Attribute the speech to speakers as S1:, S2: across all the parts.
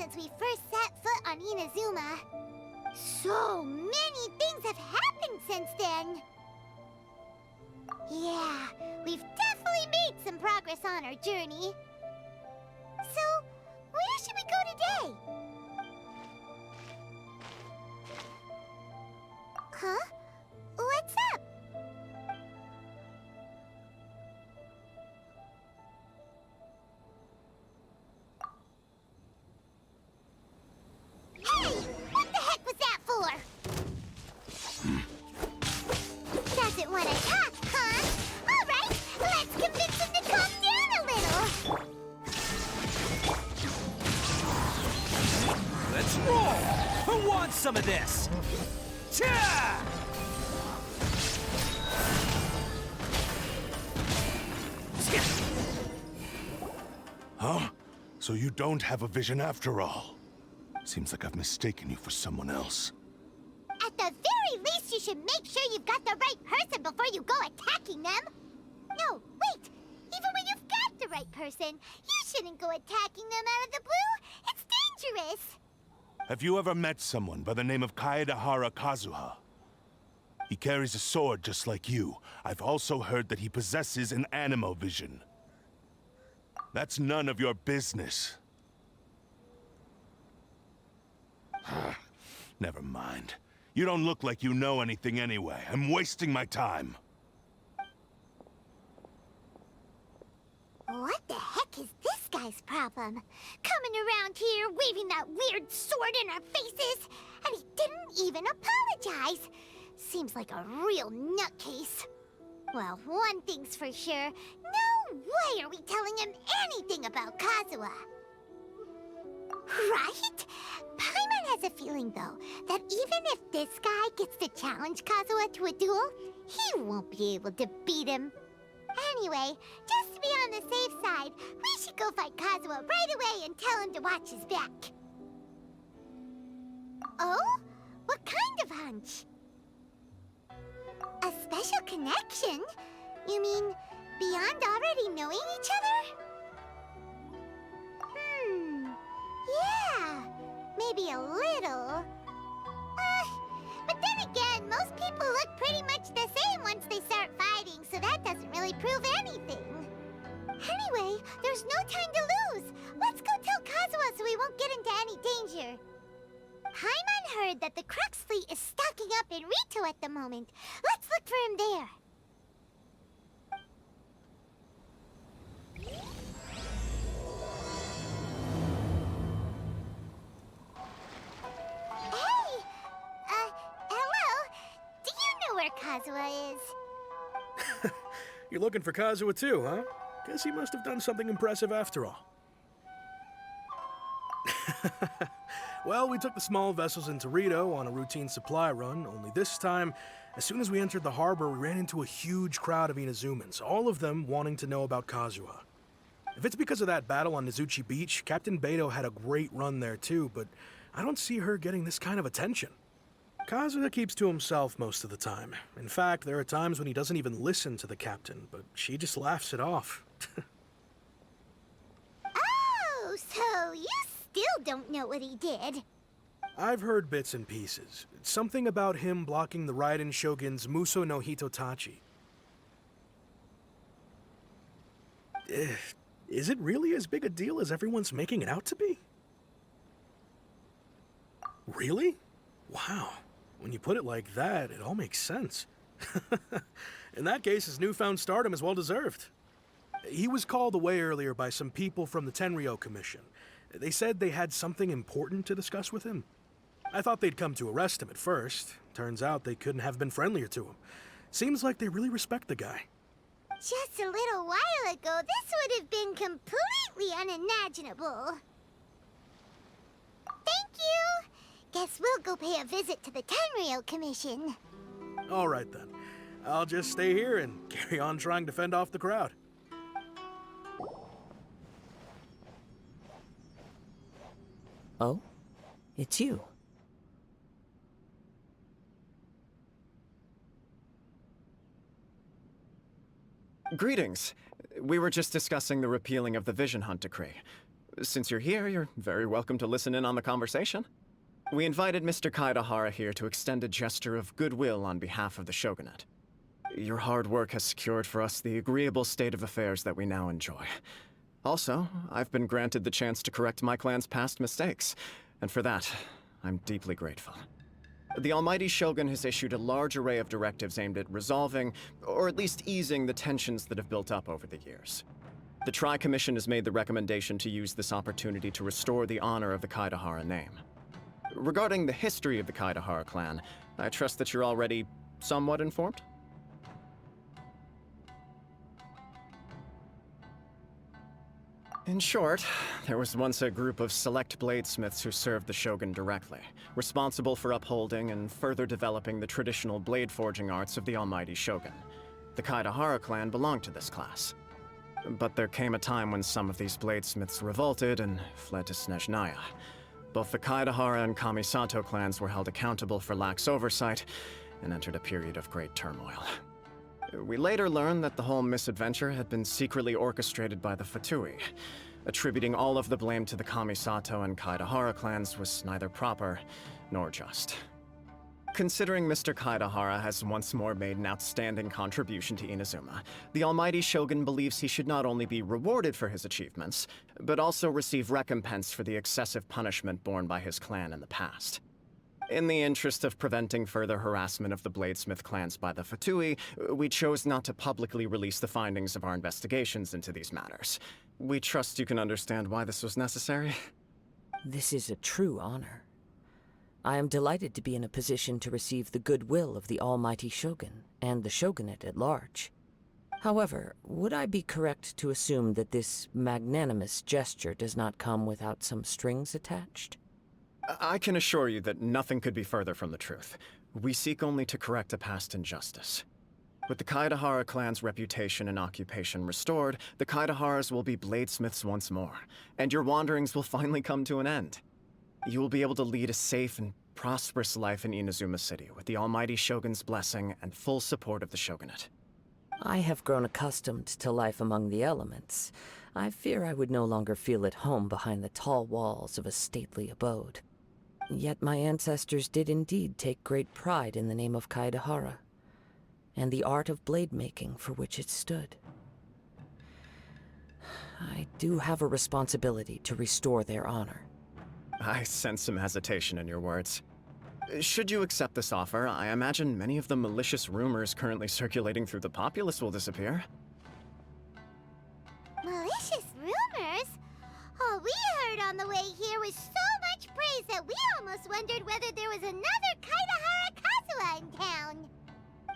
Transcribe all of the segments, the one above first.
S1: since we first set foot on Inazuma. So many things have happened since then. Yeah, we've definitely made some progress on our journey. So, where should we go today? Huh? What's up? Hey! What the heck was that for? Doesn't want to talk, huh? All right, let's convince him to calm down a little.
S2: Let's roll! Who wants some of this? Cha!
S3: Huh? So you don't have a vision after all? Seems like I've mistaken you for someone else.
S1: At the very least, you should make sure you've got the right person before you go attacking them. No, wait! Even when you've got the right person, you shouldn't go attacking them out of the blue. It's dangerous.
S3: Have you ever met someone by the name of Kazuha? He carries a sword just like you. I've also heard that he possesses an animo vision. That's none of your business. Never mind. You don't look like you know anything anyway. I'm wasting my time.
S1: What the heck is this guy's problem? Coming around here, waving that weird sword in our faces, and he didn't even apologize. Seems like a real nutcase. Well, one thing's for sure. No way are we telling him anything about Kazuha. Right? Paimon has a feeling, though, that even if this guy gets to challenge Kazuha to a duel, he won't be able to beat him. Anyway, just to be on the safe side, we should go fight Kazuha right away and tell him to watch his back. Oh? What kind of hunch? A special connection? You mean beyond already knowing each other? Yeah, maybe a little. But then again, most people look pretty much the same once they start fighting, so that doesn't really prove anything. Anyway, there's no time to lose. Let's go tell Kazuha so we won't get into any danger. Paimon heard that the Crux fleet is stocking up in Rito at the moment. Let's look for him there. Hey! Hello? Do you know where Kazuha is?
S4: You're looking for Kazuha too, huh? Guess he must have done something impressive after all. Well, we took the small vessels into Rito on a routine supply run, only this time, as soon as we entered the harbor, we ran into a huge crowd of Inazumans, all of them wanting to know about Kazuha. If it's because of that battle on Nizuchi Beach, Captain Beto had a great run there too, but I don't see her getting this kind of attention. Kazuha keeps to himself most of the time. In fact, there are times when he doesn't even listen to the captain, but she just laughs it off.
S1: Oh, so you still don't know what he did?
S4: I've heard bits and pieces. Something about him blocking the Raiden Shogun's Muso no Hitotachi. Is it really as big a deal as everyone's making it out to be? Really? Wow. When you put it like that, it all makes sense. In that case, his newfound stardom is well deserved. He was called away earlier by some people from the Tenryou Commission. They said they had something important to discuss with him. I thought they'd come to arrest him at first. Turns out they couldn't have been friendlier to him. Seems like they really respect the guy.
S1: Just a little while ago, this would have been completely unimaginable. Thank you! Guess we'll go pay a visit to the Tenryou Commission.
S4: All right then. I'll just stay here and carry on trying to fend off the crowd.
S5: Oh? It's you.
S6: Greetings. We were just discussing the repealing of the Vision Hunt decree. Since you're here, you're very welcome to listen in on the conversation. We invited Mr. Kaedahara here to extend a gesture of goodwill on behalf of the Shogunate. Your hard work has secured for us the agreeable state of affairs that we now enjoy. Also, I've been granted the chance to correct my clan's past mistakes, and for that, I'm deeply grateful. The Almighty Shogun has issued a large array of directives aimed at resolving, or at least easing, the tensions that have built up over the years. The Tri-Commission has made the recommendation to use this opportunity to restore the honor of the Kaedahara name. Regarding the history of the Kaedahara clan, I trust that you're already somewhat informed? In short, there was once a group of select bladesmiths who served the Shogun directly, responsible for upholding and further developing the traditional blade forging arts of the Almighty Shogun. The Kaedahara clan belonged to this class. But there came a time when some of these bladesmiths revolted and fled to Snezhnaya. Both the Kaedahara and Kamisato clans were held accountable for lax oversight and entered a period of great turmoil. We later learned that the whole misadventure had been secretly orchestrated by the Fatui. Attributing all of the blame to the Kamisato and Kaedahara clans was neither proper nor just. Considering Mr. Kaedahara has once more made an outstanding contribution to Inazuma, the Almighty Shogun believes he should not only be rewarded for his achievements, but also receive recompense for the excessive punishment borne by his clan in the past. In the interest of preventing further harassment of the Bladesmith clans by the Fatui, we chose not to publicly release the findings of our investigations into these matters. We trust you can understand why this was necessary.
S5: This is a true honor. I am delighted to be in a position to receive the goodwill of the Almighty Shogun and the Shogunate at large. However, would I be correct to assume that this magnanimous gesture does not come without some strings attached?
S6: I can assure you that nothing could be further from the truth. We seek only to correct a past injustice. With the Kaedahara clan's reputation and occupation restored, the Kaedaharas will be bladesmiths once more, and your wanderings will finally come to an end. You will be able to lead a safe and prosperous life in Inazuma City with the Almighty Shogun's blessing and full support of the Shogunate.
S5: I have grown accustomed to life among the elements. I fear I would no longer feel at home behind the tall walls of a stately abode. Yet my ancestors did indeed take great pride in the name of Kaedahara, and the art of blade making for which it stood. I do have a responsibility to restore their honor.
S6: I sense some hesitation in your words. Should you accept this offer, I imagine many of the malicious rumors currently circulating through the populace will disappear.
S1: Malicious rumors? All we heard on the way here was so much praise that we almost wondered whether there was another Kaedahara Kazuha in town.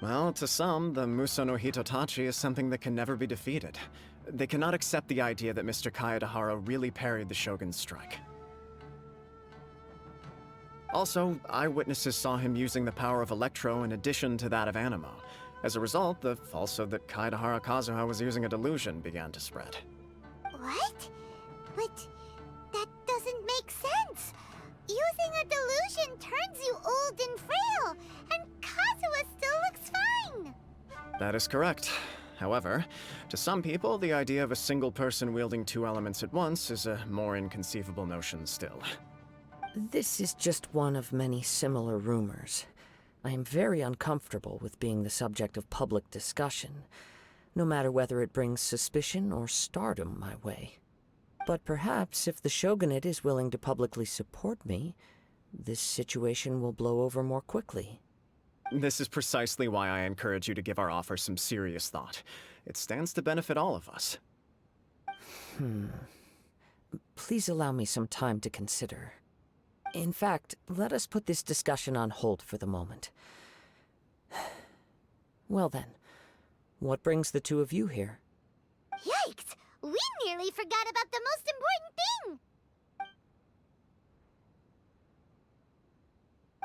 S6: Well, to some, the Muso no Hitotachi is something that can never be defeated. They cannot accept the idea that Mr. Kaedahara really parried the Shogun's strike. Also, eyewitnesses saw him using the power of Electro in addition to that of Animo. As a result, the falsehood that Kaedahara Kazuha was using a delusion began to spread.
S1: What? But that doesn't make sense. Using a delusion turns you old and frail, and Kazuha still looks fine.
S6: That is correct. However, to some people, the idea of a single person wielding two elements at once is a more inconceivable notion still.
S5: This is just one of many similar rumors. I am very uncomfortable with being the subject of public discussion, no matter whether it brings suspicion or stardom my way. But perhaps if the Shogunate is willing to publicly support me, this situation will blow over more quickly.
S6: This is precisely why I encourage you to give our offer some serious thought. It stands to benefit all of us.
S5: Please allow me some time to consider. In fact, let us put this discussion on hold for the moment. Well then, what brings the two of you here?
S1: Yikes! We nearly forgot about the most important thing!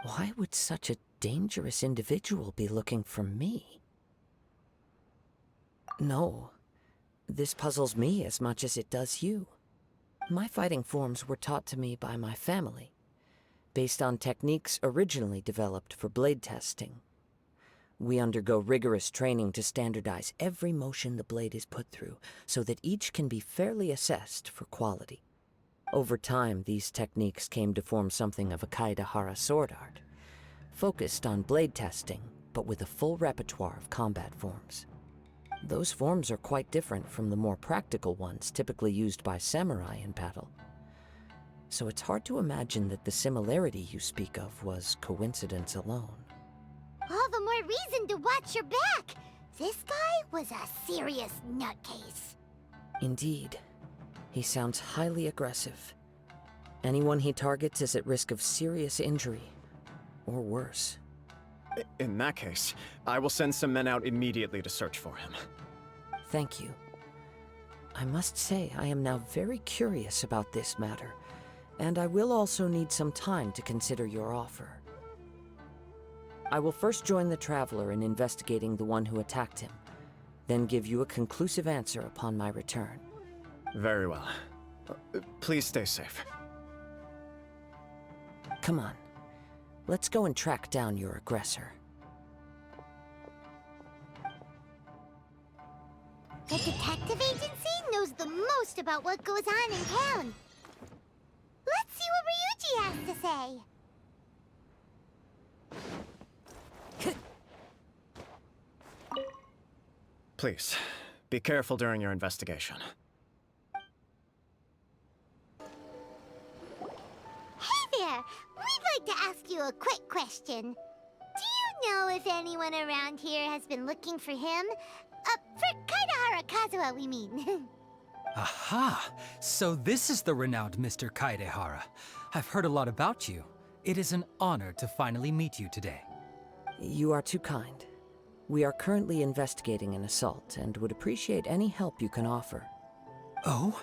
S5: Why would such a dangerous individual be looking for me? No, this puzzles me as much as it does you. My fighting forms were taught to me by my family, based on techniques originally developed for blade testing. We undergo rigorous training to standardize every motion the blade is put through, so that each can be fairly assessed for quality. Over time, these techniques came to form something of a Kaedehara sword art, focused on blade testing, but with a full repertoire of combat forms. Those forms are quite different from the more practical ones typically used by samurai in battle. So it's hard to imagine that the similarity you speak of was coincidence alone.
S1: All the more reason to watch your back! This guy was a serious nutcase.
S5: Indeed. He sounds highly aggressive. Anyone he targets is at risk of serious injury, or worse.
S6: In that case, I will send some men out immediately to search for him.
S5: Thank you. I must say I am now very curious about this matter, and I will also need some time to consider your offer. I will first join the Traveler in investigating the one who attacked him, then give you a conclusive answer upon my return.
S6: Very well. Please stay safe.
S5: Come on. Let's go and track down your aggressor.
S1: The detective agency knows the most about what goes on in town. Let's see what Ryuji has to say.
S6: Please, be careful during your investigation.
S1: Hey there! We'd like to ask you a quick question. Do you know if anyone around here has been looking for him? For Kaedehara Kazuha, we mean.
S2: Aha! So this is the renowned Mr. Kaedehara. I've heard a lot about you. It is an honor to finally meet you today.
S5: You are too kind. We are currently investigating an assault and would appreciate any help you can offer.
S2: Oh?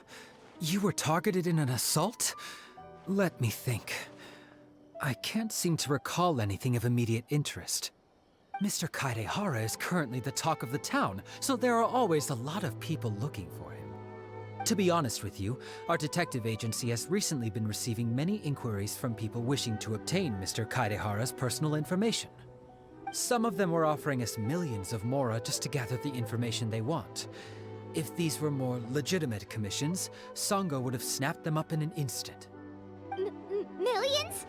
S2: You were targeted in an assault? Let me think. I can't seem to recall anything of immediate interest. Mr. Kaedehara is currently the talk of the town, so there are always a lot of people looking for him. To be honest with you, our detective agency has recently been receiving many inquiries from people wishing to obtain Mr. Kaedehara's personal information. Some of them were offering us millions of mora just to gather the information they want. If these were more legitimate commissions, Sango would have snapped them up in an instant.
S1: Millions?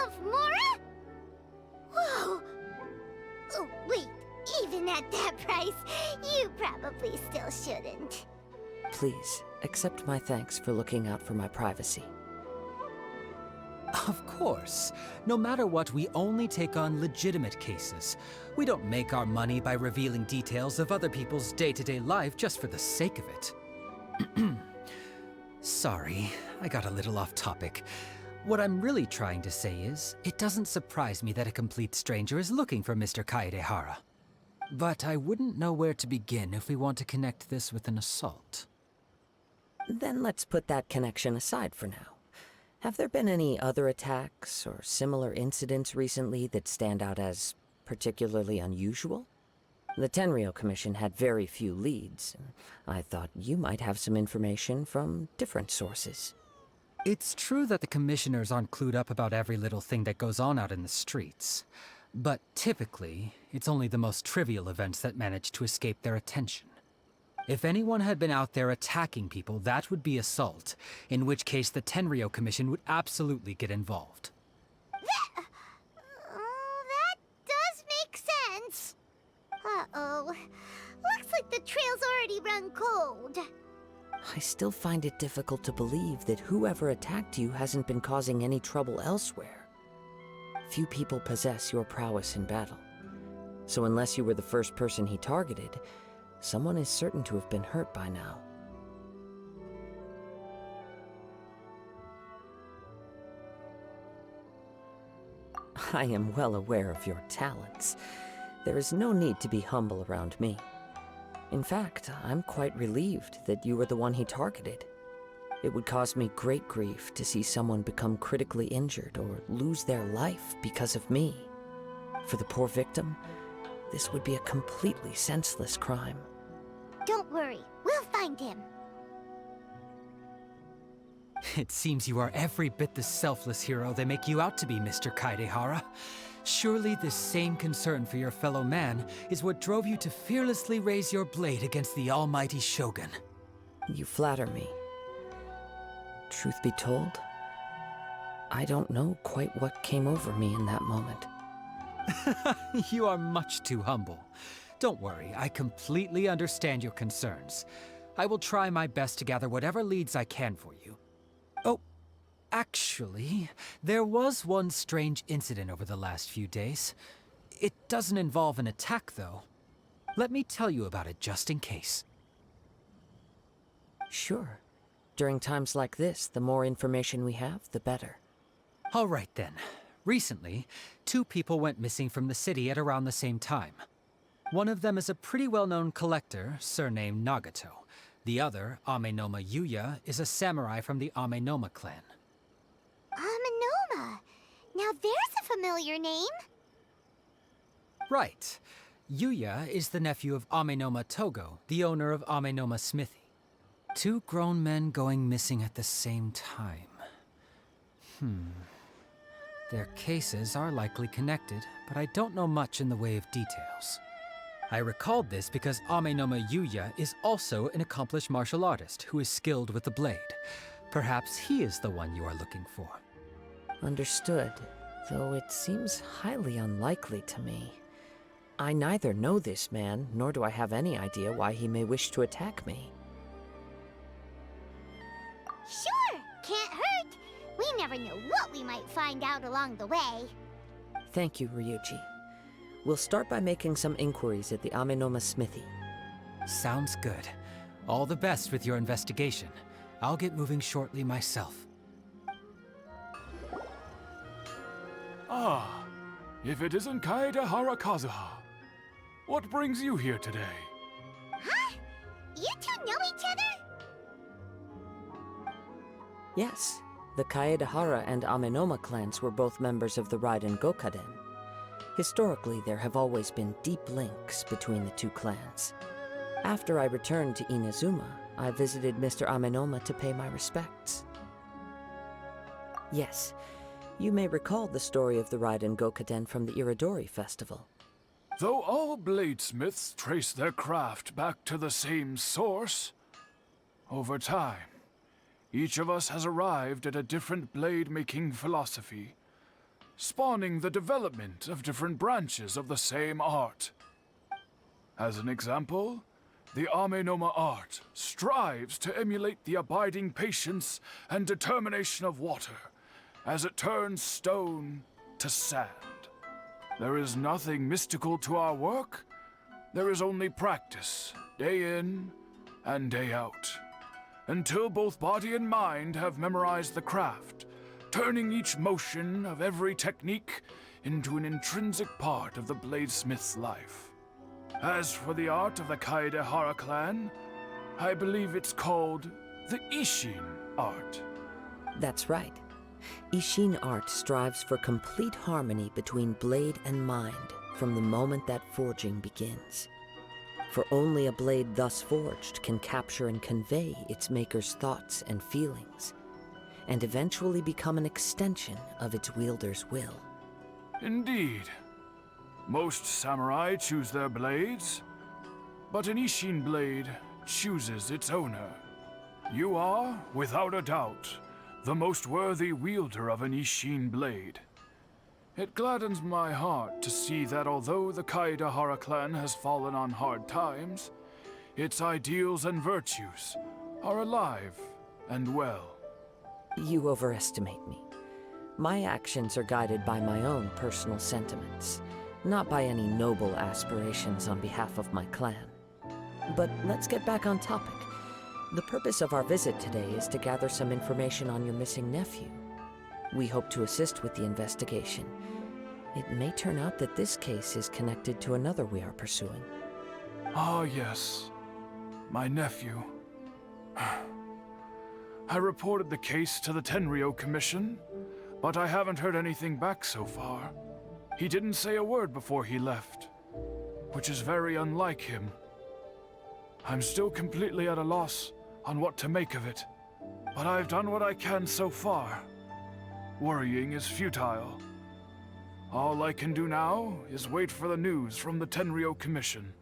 S1: Of mora? Whoa! Oh, wait, even at that price, you probably still shouldn't.
S5: Please, accept my thanks for looking out for my privacy.
S2: Of course. No matter what, we only take on legitimate cases. We don't make our money by revealing details of other people's day-to-day life just for the sake of it. Sorry, I got a little off topic. What I'm really trying to say is, it doesn't surprise me that a complete stranger is looking for Mr. Kaedehara. But I wouldn't know where to begin if we want to connect this with an assault.
S5: Then let's put that connection aside for now. Have there been any other attacks or similar incidents recently that stand out as particularly unusual? The Tenryou Commission had very few leads, and I thought you might have some information from different sources.
S2: It's true that the commissioners aren't clued up about every little thing that goes on out in the streets. But typically, it's only the most trivial events that manage to escape their attention. If anyone had been out there attacking people, that would be assault, in which case the Tenryou Commission would absolutely get involved.
S1: That does make sense. Uh-oh. Looks like the trail's already run cold.
S5: I still find it difficult to believe that whoever attacked you hasn't been causing any trouble elsewhere. Few people possess your prowess in battle. So unless you were the first person he targeted, someone is certain to have been hurt by now. I am well aware of your talents. There is no need to be humble around me. In fact, I'm quite relieved that you were the one he targeted. It would cause me great grief to see someone become critically injured or lose their life because of me. For the poor victim, this would be a completely senseless crime.
S1: Don't worry, we'll find him.
S2: It seems you are every bit the selfless hero they make you out to be, Mr. Kaedehara. Surely this same concern for your fellow man is what drove you to fearlessly raise your blade against the almighty Shogun.
S5: You flatter me. Truth be told, I don't know quite what came over me in that moment.
S2: You are much too humble. Don't worry, I completely understand your concerns. I will try my best to gather whatever leads I can for you. Oh, actually, there was one strange incident over the last few days. It doesn't involve an attack, though. Let me tell you about it just in case.
S5: Sure. During times like this, the more information we have, the better.
S2: All right then. Recently, 2 people went missing from the city at around the same time. One of them is a pretty well-known collector, surnamed Nagato. The other, Amenoma Yuya, is a samurai from the Amenoma clan.
S1: Amenoma. Now there's a familiar name.
S2: Right. Yuya is the nephew of Amenoma Togo, the owner of Amenoma Smithy. 2 grown men going missing at the same time. Their cases are likely connected, but I don't know much in the way of details. I recalled this because Amenoma Yuya is also an accomplished martial artist who is skilled with the blade. Perhaps he is the one you are looking for.
S5: Understood, though it seems highly unlikely to me. I neither know this man, nor do I have any idea why he may wish to attack me.
S1: Sure, can't hurt. We never know what we might find out along the way.
S5: Thank you, Ryuji. We'll start by making some inquiries at the Amenoma Smithy.
S2: Sounds good. All the best with your investigation. I'll get moving shortly myself.
S7: Ah, if it isn't Kaedehara Kazuha. What brings you here today?
S1: Huh? You 2 know each other?
S5: Yes, the Kaedehara and Amenoma clans were both members of the Raiden Gokaden. Historically, there have always been deep links between the 2 clans. After I returned to Inazuma, I visited Mr. Amenoma to pay my respects. Yes, you may recall the story of the Raiden Gokaden from the Iridori Festival.
S7: Though all bladesmiths trace their craft back to the same source, over time, each of us has arrived at a different blade-making philosophy, spawning the development of different branches of the same art. As an example, the Amenoma art strives to emulate the abiding patience and determination of water as it turns stone to sand. There is nothing mystical to our work. There is only practice, day in and day out, until both body and mind have memorized the craft, turning each motion of every technique into an intrinsic part of the bladesmith's life. As for the art of the Kaedehara clan, I believe it's called the Ishin art.
S5: That's right. Ishin art strives for complete harmony between blade and mind from the moment that forging begins. For only a blade thus forged can capture and convey its maker's thoughts and feelings, and eventually become an extension of its wielder's will.
S7: Indeed. Most samurai choose their blades, but an Ishin blade chooses its owner. You are, without a doubt, the most worthy wielder of an Ishin blade. It gladdens my heart to see that although the Kaedehara clan has fallen on hard times, its ideals and virtues are alive and well.
S5: You overestimate me. My actions are guided by my own personal sentiments, not by any noble aspirations on behalf of my clan. But let's get back on topic. The purpose of our visit today is to gather some information on your missing nephew. We hope to assist with the investigation. It may turn out that this case is connected to another we are pursuing.
S7: Ah, yes. My nephew. I reported the case to the Tenryo Commission, but I haven't heard anything back so far. He didn't say a word before he left, which is very unlike him. I'm still completely at a loss on what to make of it, but I've done what I can so far. Worrying is futile. All I can do now is wait for the news from the Tenryo Commission.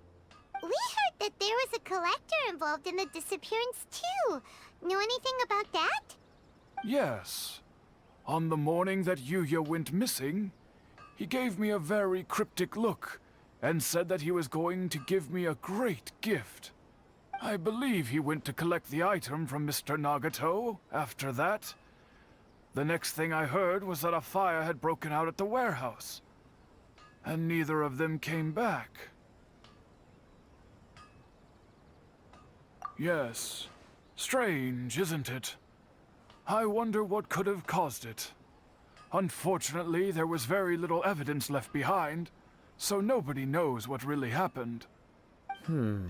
S1: We heard that there was a collector involved in the disappearance too. Know anything about that?
S7: Yes. On the morning that Yuya went missing, he gave me a very cryptic look and said that he was going to give me a great gift. I believe he went to collect the item from Mr. Nagato after that. The next thing I heard was that a fire had broken out at the warehouse, and neither of them came back. Yes. Strange, isn't it? I wonder what could have caused it. Unfortunately, there was very little evidence left behind, so nobody knows what really happened.
S5: Do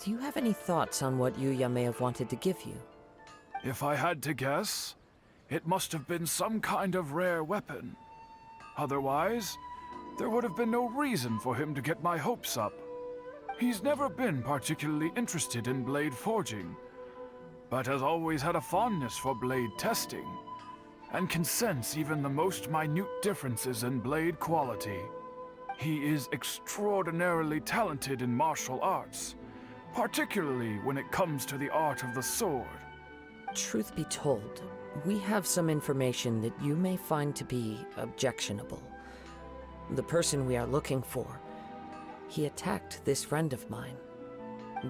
S5: you have any thoughts on what Yuya may have wanted to give you?
S7: If I had to guess, it must have been some kind of rare weapon. Otherwise, there would have been no reason for him to get my hopes up. He's never been particularly interested in blade forging, but has always had a fondness for blade testing, and can sense even the most minute differences in blade quality. He is extraordinarily talented in martial arts, particularly when it comes to the art of the sword.
S5: Truth be told, we have some information that you may find to be objectionable. The person we are looking for, he attacked this friend of mine.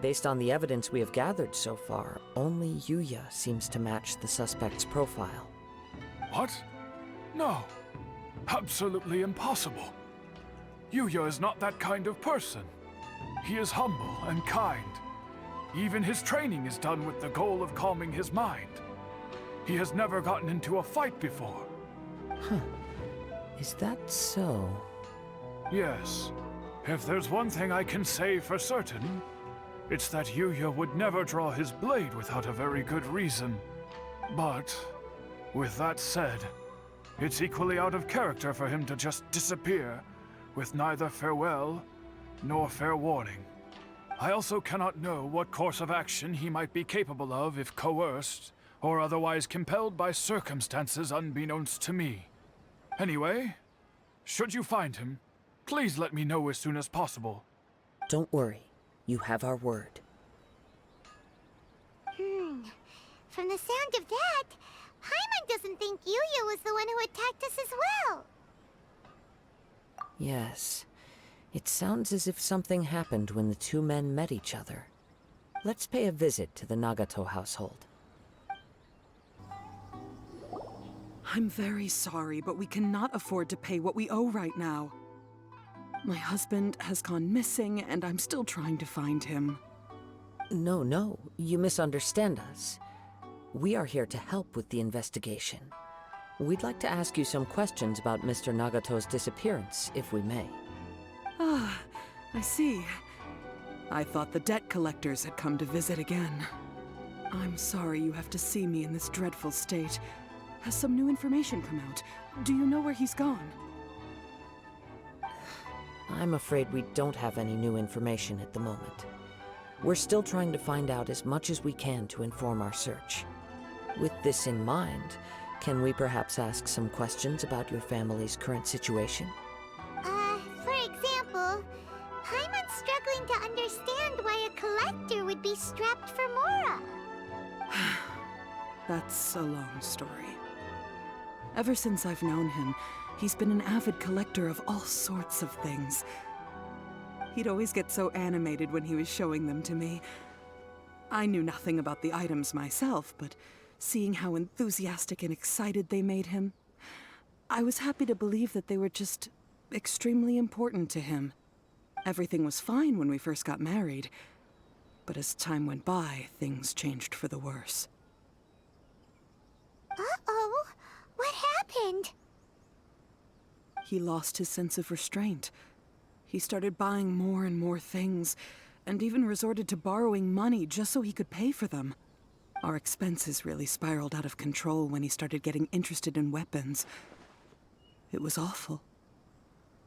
S5: Based on the evidence we have gathered so far, only Yuya seems to match the suspect's profile.
S7: What? No. Absolutely impossible. Yuya is not that kind of person. He is humble and kind. Even his training is done with the goal of calming his mind. He has never gotten into a fight before.
S5: Is that so?
S7: Yes. If there's one thing I can say for certain, it's that Yuya would never draw his blade without a very good reason. But, with that said, it's equally out of character for him to just disappear, with neither farewell nor fair warning. I also cannot know what course of action he might be capable of if coerced, or otherwise compelled by circumstances unbeknownst to me. Anyway, should you find him, please let me know as soon as possible.
S5: Don't worry. You have our word.
S1: From the sound of that, Paimon doesn't think Yuya was the one who attacked us as well.
S5: Yes. It sounds as if something happened when the two men met each other. Let's pay a visit to the Nagato household.
S8: I'm very sorry, but we cannot afford to pay what we owe right now. My husband has gone missing, and I'm still trying to find him.
S5: No, you misunderstand us. We are here to help with the investigation. We'd like to ask you some questions about Mr. Nagato's disappearance, if we may.
S8: Ah, I see. I thought the debt collectors had come to visit again. I'm sorry you have to see me in this dreadful state. Has some new information come out? Do you know where he's gone?
S5: I'm afraid we don't have any new information at the moment. We're still trying to find out as much as we can to inform our search. With this in mind, can we perhaps ask some questions about your family's current situation?
S1: For example, Paimon's struggling to understand why a collector would be strapped for Mora.
S8: That's a long story. Ever since I've known him, he's been an avid collector of all sorts of things. He'd always get so animated when he was showing them to me. I knew nothing about the items myself, but seeing how enthusiastic and excited they made him, I was happy to believe that they were just extremely important to him. Everything was fine when we first got married, but as time went by, things changed for the worse.
S1: Uh-oh, what happened?
S8: He lost his sense of restraint. He started buying more and more things, and even resorted to borrowing money just so he could pay for them. Our expenses really spiraled out of control when he started getting interested in weapons. It was awful.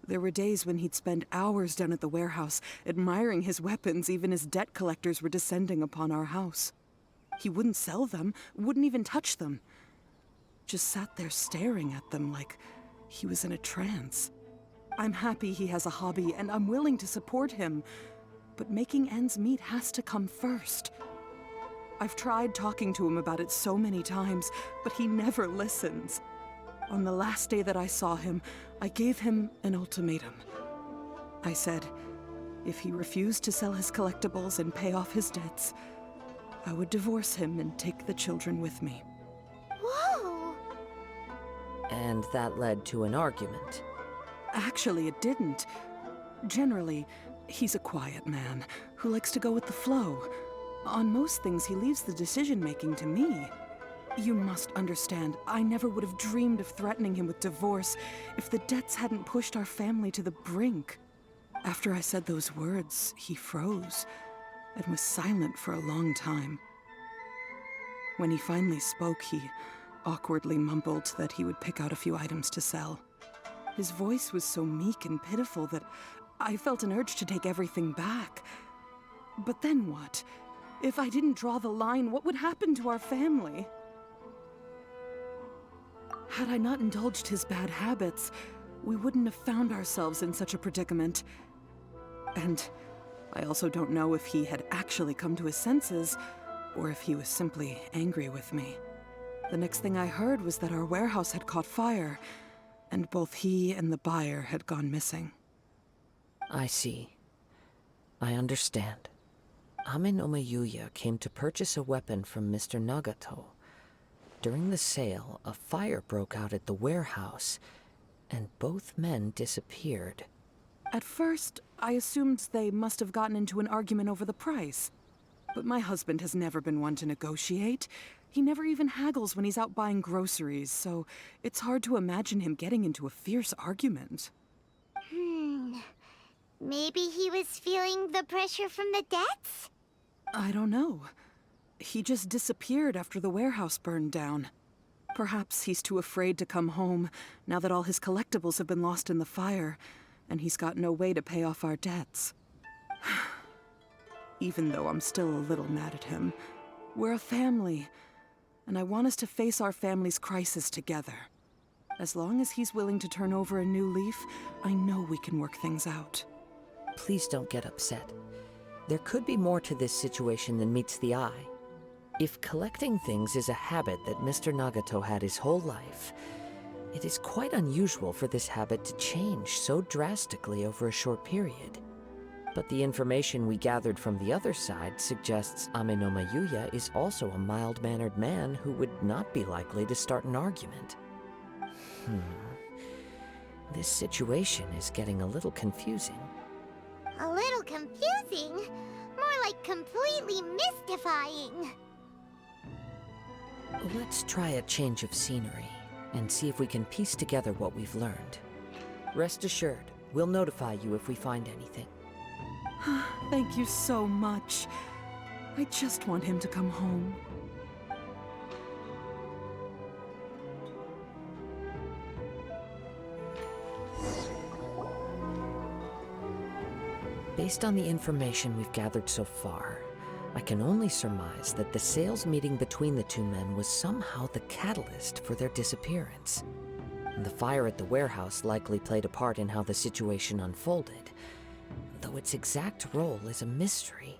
S8: There were days when he'd spend hours down at the warehouse, admiring his weapons even as debt collectors were descending upon our house. He wouldn't sell them, wouldn't even touch them. Just sat there staring at them like he was in a trance. I'm happy he has a hobby, and I'm willing to support him, but making ends meet has to come first. I've tried talking to him about it so many times, but he never listens. On the last day that I saw him, I gave him an ultimatum. I said, if he refused to sell his collectibles and pay off his debts, I would divorce him and take the children with me.
S1: Whoa!
S5: And that led to an argument.
S8: Actually, it didn't. Generally, he's a quiet man who likes to go with the flow. On most things, he leaves the decision-making to me. You must understand, I never would have dreamed of threatening him with divorce if the debts hadn't pushed our family to the brink. After I said those words, he froze and was silent for a long time. When he finally spoke, he awkwardly mumbled that he would pick out a few items to sell. His voice was so meek and pitiful that I felt an urge to take everything back. But then what? If I didn't draw the line, what would happen to our family? Had I not indulged his bad habits, we wouldn't have found ourselves in such a predicament. And I also don't know if he had actually come to his senses, or if he was simply angry with me. The next thing I heard was that our warehouse had caught fire, and both he and the buyer had gone missing.
S5: I see. I understand. Ame no Mayuya came to purchase a weapon from Mr. Nagato. During the sale, a fire broke out at the warehouse, and both men disappeared.
S8: At first, I assumed they must have gotten into an argument over the price. But my husband has never been one to negotiate. He never even haggles when he's out buying groceries, so it's hard to imagine him getting into a fierce argument.
S1: Maybe he was feeling the pressure from the debts?
S8: I don't know. He just disappeared after the warehouse burned down. Perhaps he's too afraid to come home now that all his collectibles have been lost in the fire, and he's got no way to pay off our debts. Even though I'm still a little mad at him, we're a family, and I want us to face our family's crisis together. As long as he's willing to turn over a new leaf, I know we can work things out.
S5: Please don't get upset. There could be more to this situation than meets the eye. If collecting things is a habit that Mr. Nagato had his whole life, it is quite unusual for this habit to change so drastically over a short period. But the information we gathered from the other side suggests Ame no Mayuya is also a mild-mannered man who would not be likely to start an argument. This situation is getting a little confusing.
S1: A little confusing? More like completely mystifying.
S5: Let's try a change of scenery and see if we can piece together what we've learned. Rest assured, we'll notify you if we find anything.
S8: Thank you so much. I just want him to come home.
S5: Based on the information we've gathered so far, I can only surmise that the sales meeting between the two men was somehow the catalyst for their disappearance. The fire at the warehouse likely played a part in how the situation unfolded, though its exact role is a mystery.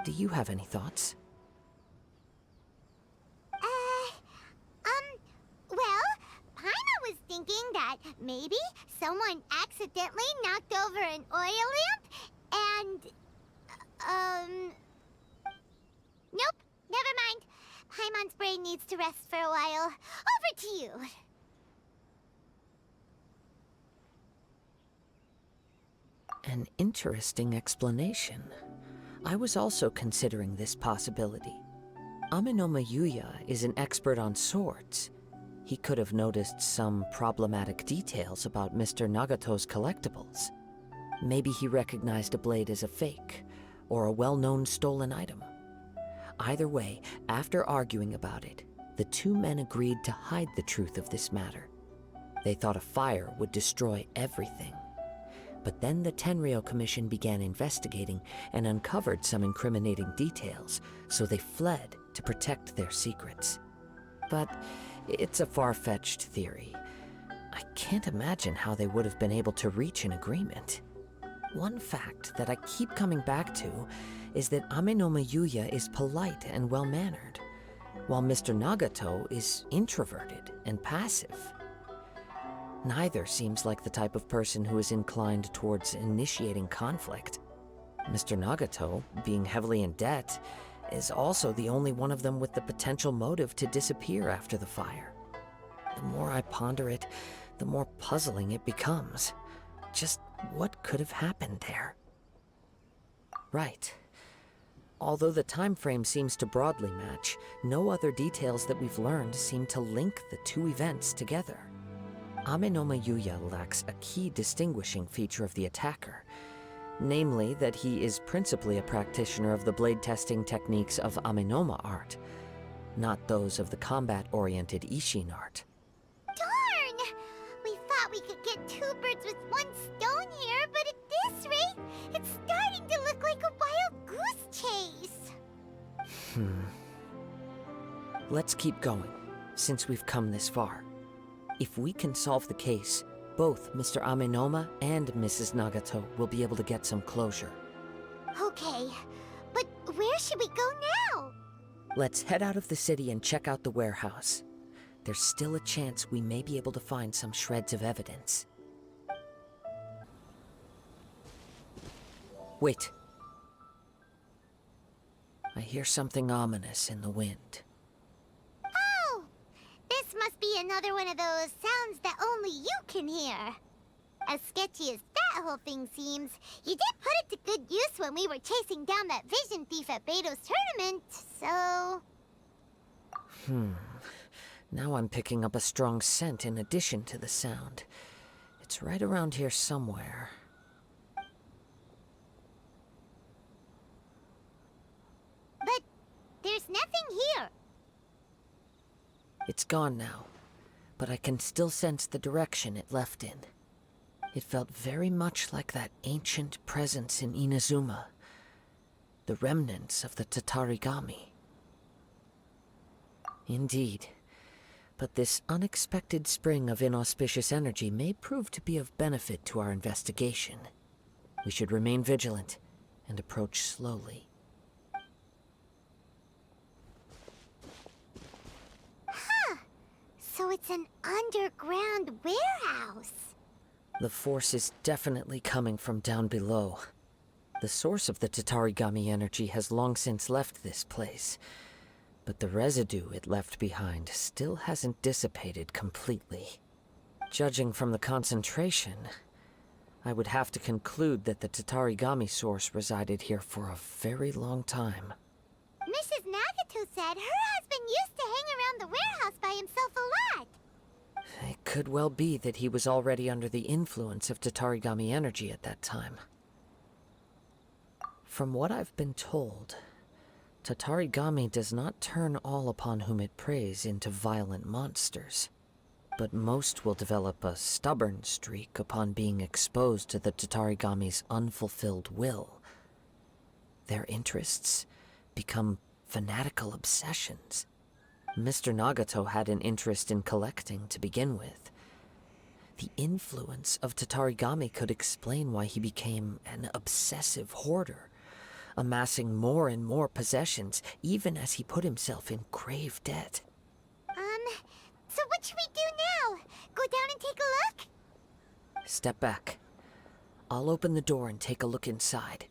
S5: Do you have any thoughts?
S1: Well, Paimon was thinking that maybe someone accidentally knocked over an oil lamp and, nope, never mind. Paimon's brain needs to rest for a while. Over to you.
S5: An interesting explanation. I was also considering this possibility. Ame no Mayuya is an expert on swords. He could have noticed some problematic details about Mr. Nagato's collectibles. Maybe he recognized a blade as a fake, or a well-known stolen item. Either way, after arguing about it, the two men agreed to hide the truth of this matter. They thought a fire would destroy everything. But then the Tenryou Commission began investigating and uncovered some incriminating details, so they fled to protect their secrets. But it's a far-fetched theory. I can't imagine how they would have been able to reach an agreement. One fact that I keep coming back to is that Amenoma Yuya is polite and well-mannered, while Mr. Nagato is introverted and passive. Neither seems like the type of person who is inclined towards initiating conflict. Mr. Nagato, being heavily in debt, is also the only one of them with the potential motive to disappear after the fire. The more I ponder it, the more puzzling it becomes. Just what could have happened there? Right. Although the time frame seems to broadly match, no other details that we've learned seem to link the two events together. Amenoma Yuya lacks a key distinguishing feature of the attacker, namely that he is principally a practitioner of the blade testing techniques of Amenoma art, not those of the combat-oriented Ishin art.
S1: Darn! We thought we could get two birds with one stone here, but at this rate, it's starting to look like a wild goose chase.
S5: Let's keep going, since we've come this far. If we can solve the case, both Mr. Amenoma and Mrs. Nagato will be able to get some closure.
S1: Okay, but where should we go now?
S5: Let's head out of the city and check out the warehouse. There's still a chance we may be able to find some shreds of evidence. Wait. I hear something ominous in the wind.
S1: Oh! This must be another one of those sounds that only you can hear. As sketchy as that whole thing seems, you did put it to good use when we were chasing down that vision thief at Beto's tournament, so...
S5: Now I'm picking up a strong scent in addition to the sound. It's right around here somewhere.
S1: But there's nothing here.
S5: It's gone now, but I can still sense the direction it left in. It felt very much like that ancient presence in Inazuma, the remnants of the Tatarigami. Indeed, but this unexpected spring of inauspicious energy may prove to be of benefit to our investigation. We should remain vigilant and approach slowly.
S1: So it's an underground warehouse.
S5: The force is definitely coming from down below. The source of the Tatarigami energy has long since left this place, but the residue it left behind still hasn't dissipated completely. Judging from the concentration, I would have to conclude that the Tatarigami source resided here for a very long time.
S1: Mrs. Nagato said her husband used to hang around the warehouse by himself a lot.
S5: It could well be that he was already under the influence of Tatarigami energy at that time. From what I've been told, Tatarigami does not turn all upon whom it preys into violent monsters, but most will develop a stubborn streak upon being exposed to the Tatarigami's unfulfilled will. Their interests become fanatical obsessions. Mr. Nagato had an interest in collecting to begin with. The influence of Tatarigami could explain why he became an obsessive hoarder, amassing more and more possessions, even as he put himself in grave debt.
S1: So what should we do now? Go down and take a look?
S5: Step back. I'll open the door and take a look inside.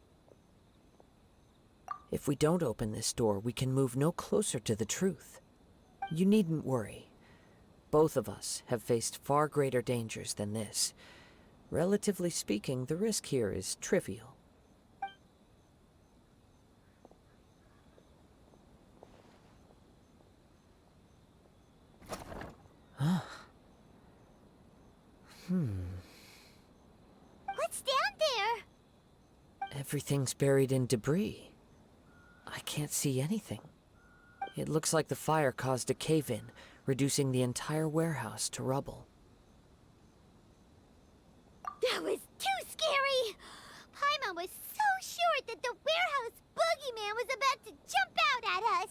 S5: If we don't open this door, we can move no closer to the truth. You needn't worry. Both of us have faced far greater dangers than this. Relatively speaking, the risk here is trivial.
S1: What's down there?
S5: Everything's buried in debris. I can't see anything. It looks like the fire caused a cave-in, reducing the entire warehouse to rubble.
S1: That was too scary! Paimon was so sure that the warehouse boogeyman was about to jump out at us!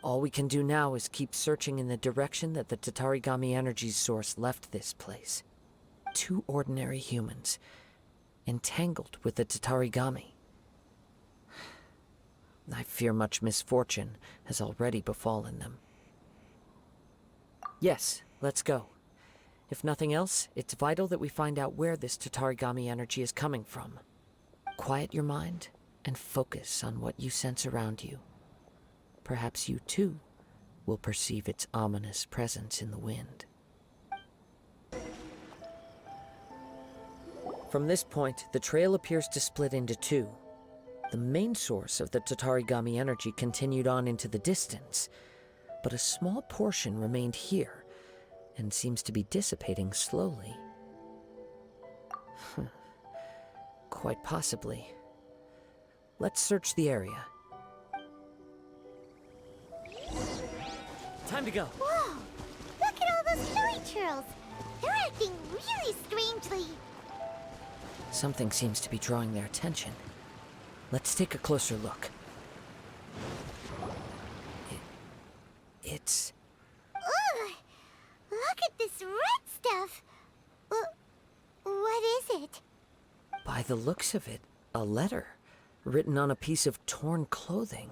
S5: All we can do now is keep searching in the direction that the Tatarigami energy's source left this place. Two ordinary humans, entangled with the Tatarigami. I fear much misfortune has already befallen them. Yes, let's go. If nothing else, it's vital that we find out where this Tatarigami energy is coming from. Quiet your mind and focus on what you sense around you. Perhaps you too will perceive its ominous presence in the wind. From this point, the trail appears to split into two. The main source of the Tatarigami energy continued on into the distance, but a small portion remained here and seems to be dissipating slowly. Quite possibly. Let's search the area. Time to go.
S1: Whoa! Look at all those hilly churls! They're acting really strangely.
S5: Something seems to be drawing their attention. Let's take a closer look. It's...
S1: Ugh! Look at this red stuff! What is it?
S5: By the looks of it, a letter written on a piece of torn clothing.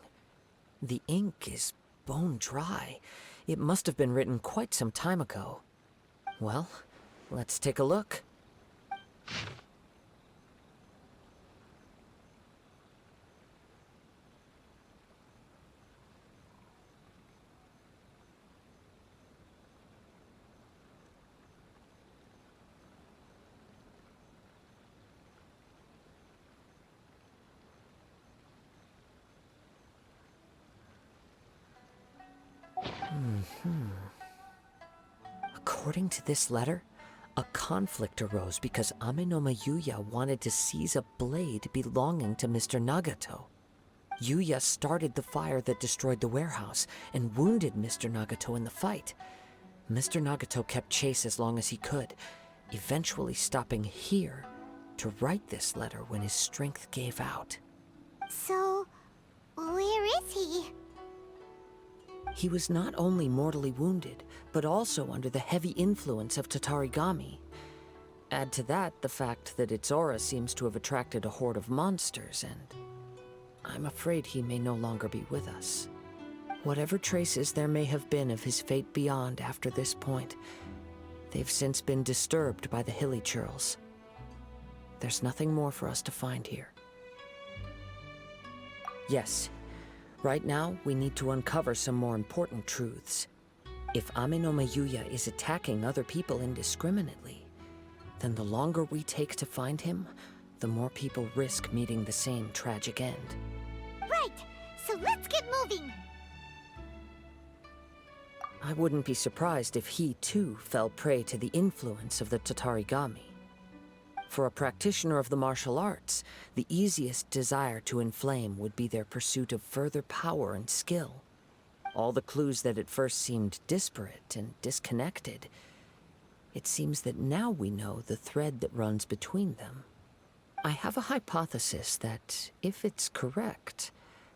S5: The ink is bone dry. It must have been written quite some time ago. Well, let's take a look. According to this letter, a conflict arose because Ame no Yuya wanted to seize a blade belonging to Mr. Nagato. Yuya started the fire that destroyed the warehouse and wounded Mr. Nagato in the fight. Mr. Nagato kept chase as long as he could, eventually stopping here to write this letter when his strength gave out.
S1: So, where is he?
S5: He was not only mortally wounded, but also under the heavy influence of Tatarigami. Add to that the fact that its aura seems to have attracted a horde of monsters, and I'm afraid he may no longer be with us. Whatever traces there may have been of his fate beyond after this point, they've since been disturbed by the hilly churls. There's nothing more for us to find here. Yes. Right now, we need to uncover some more important truths. If Ame no Yuya is attacking other people indiscriminately, then the longer we take to find him, the more people risk meeting the same tragic end.
S1: Right! So let's get moving!
S5: I wouldn't be surprised if he, too, fell prey to the influence of the Tatarigami. For a practitioner of the martial arts, the easiest desire to inflame would be their pursuit of further power and skill. All the clues that at first seemed disparate and disconnected, it seems that now we know the thread that runs between them. I have a hypothesis that, if it's correct,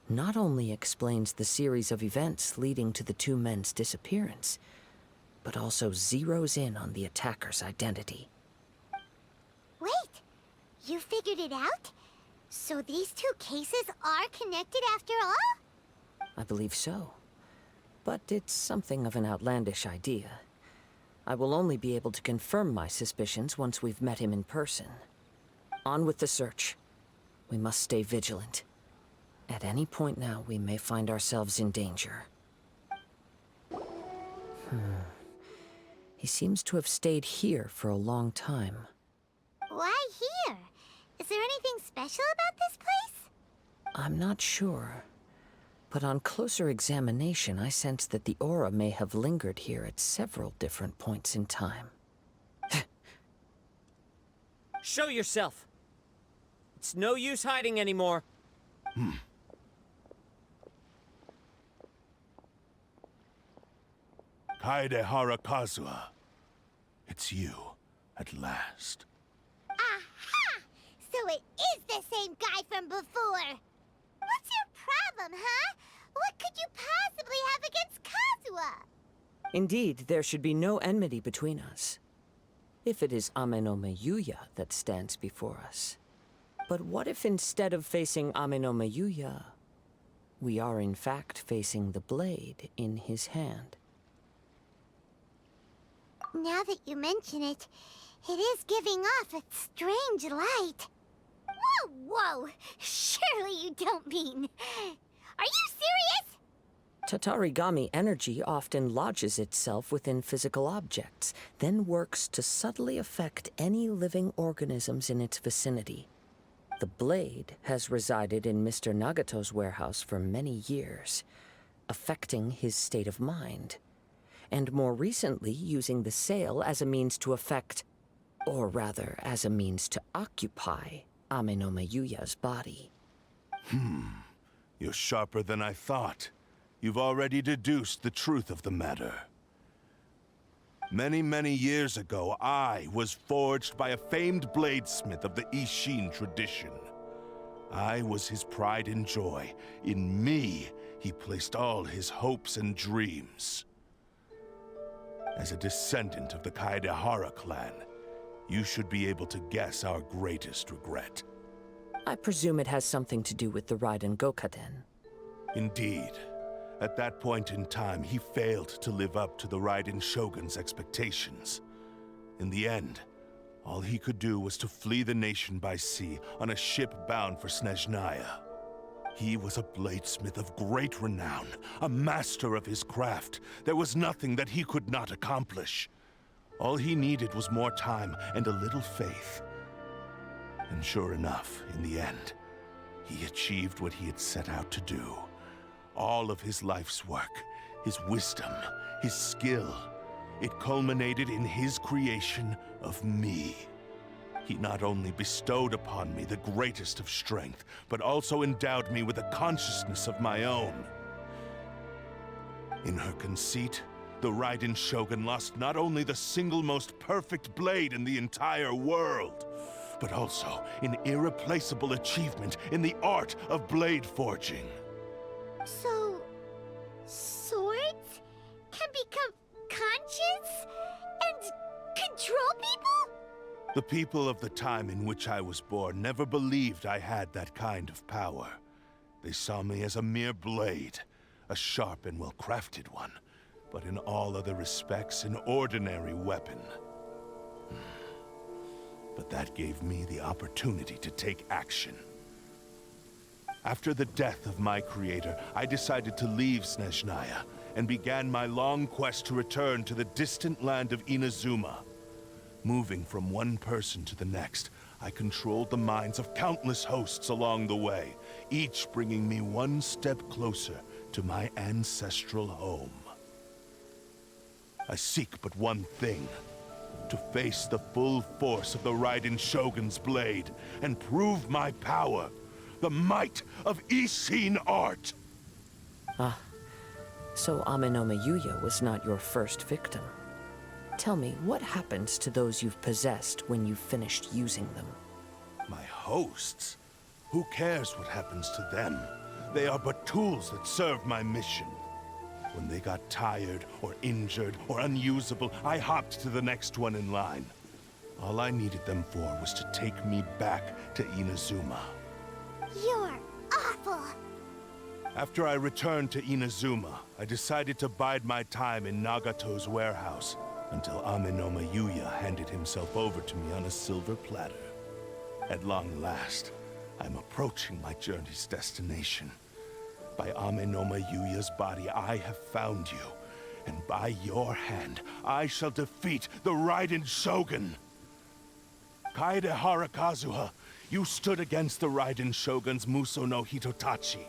S5: not only explains the series of events leading to the two men's disappearance, but also zeroes in on the attacker's identity.
S1: Wait! You figured it out? So these two cases are connected after all?
S5: I believe so. But it's something of an outlandish idea. I will only be able to confirm my suspicions once we've met him in person. On with the search. We must stay vigilant. At any point now, we may find ourselves in danger. He seems to have stayed here for a long time.
S1: Why here? Is there anything special about this place?
S5: I'm not sure. But on closer examination, I sense that the aura may have lingered here at several different points in time. Show yourself! It's no use hiding anymore.
S3: Kaedehara Kazuha. It's you, at last.
S1: Aha! So it is the same guy from before! What's your problem, huh? What could you possibly have against Kazuha?
S5: Indeed, there should be no enmity between us. If it is Ame no Yuya that stands before us. But what if instead of facing Ame no Yuya, We are in fact facing the blade in his hand.
S1: Now that you mention it, it is giving off a strange light. Whoa, whoa! Surely you don't mean... Are you serious?
S5: Tatarigami energy often lodges itself within physical objects, then works to subtly affect any living organisms in its vicinity. The blade has resided in Mr. Nagato's warehouse for many years, affecting his state of mind, and more recently using the sale as a means to affect, or rather as a means to occupy, Ame no Mayuya's body.
S3: You're sharper than I thought. You've already deduced the truth of the matter. Many, many years ago, I was forged by a famed bladesmith of the Ishin tradition. I was his pride and joy. In me, he placed all his hopes and dreams. As a descendant of the Kaedehara clan, you should be able to guess our greatest regret.
S5: I presume it has something to do with the Raiden Gokaden.
S3: Indeed. At that point in time, he failed to live up to the Raiden Shogun's expectations. In the end, all he could do was to flee the nation by sea on a ship bound for Snezhnaya. He was a bladesmith of great renown, a master of his craft. There was nothing that he could not accomplish. All he needed was more time and a little faith. And sure enough, in the end, he achieved what he had set out to do. All of his life's work, his wisdom, his skill, it culminated in his creation of me. He not only bestowed upon me the greatest of strength, but also endowed me with a consciousness of my own. In her conceit, the Raiden Shogun lost not only the single most perfect blade in the entire world, but also an irreplaceable achievement in the art of blade forging.
S1: So... swords can become conscious and control people?
S3: The people of the time in which I was born never believed I had that kind of power. They saw me as a mere blade, a sharp and well-crafted one, but in all other respects an ordinary weapon. But that gave me the opportunity to take action. After the death of my creator, I decided to leave Snezhnaya and began my long quest to return to the distant land of Inazuma. Moving from one person to the next, I controlled the minds of countless hosts along the way, each bringing me one step closer to my ancestral home. I seek but one thing: to face the full force of the Raiden Shogun's blade and prove my power, the might of Ishin art.
S5: So Ame no Mayuya was not your first victim. Tell me, what happens to those you've possessed when you've finished using them?
S3: My hosts? Who cares what happens to them? They are but tools that serve my mission. When they got tired, or injured, or unusable, I hopped to the next one in line. All I needed them for was to take me back to Inazuma.
S1: You're awful!
S3: After I returned to Inazuma, I decided to bide my time in Nagato's warehouse until Ame no Mayuya handed himself over to me on a silver platter. At long last, I'm approaching my journey's destination. By Ame no Mayuya's body, I have found you, and by your hand, I shall defeat the Raiden Shogun. Kaedehara Kazuha, you stood against the Raiden Shogun's Muso no Hitotachi.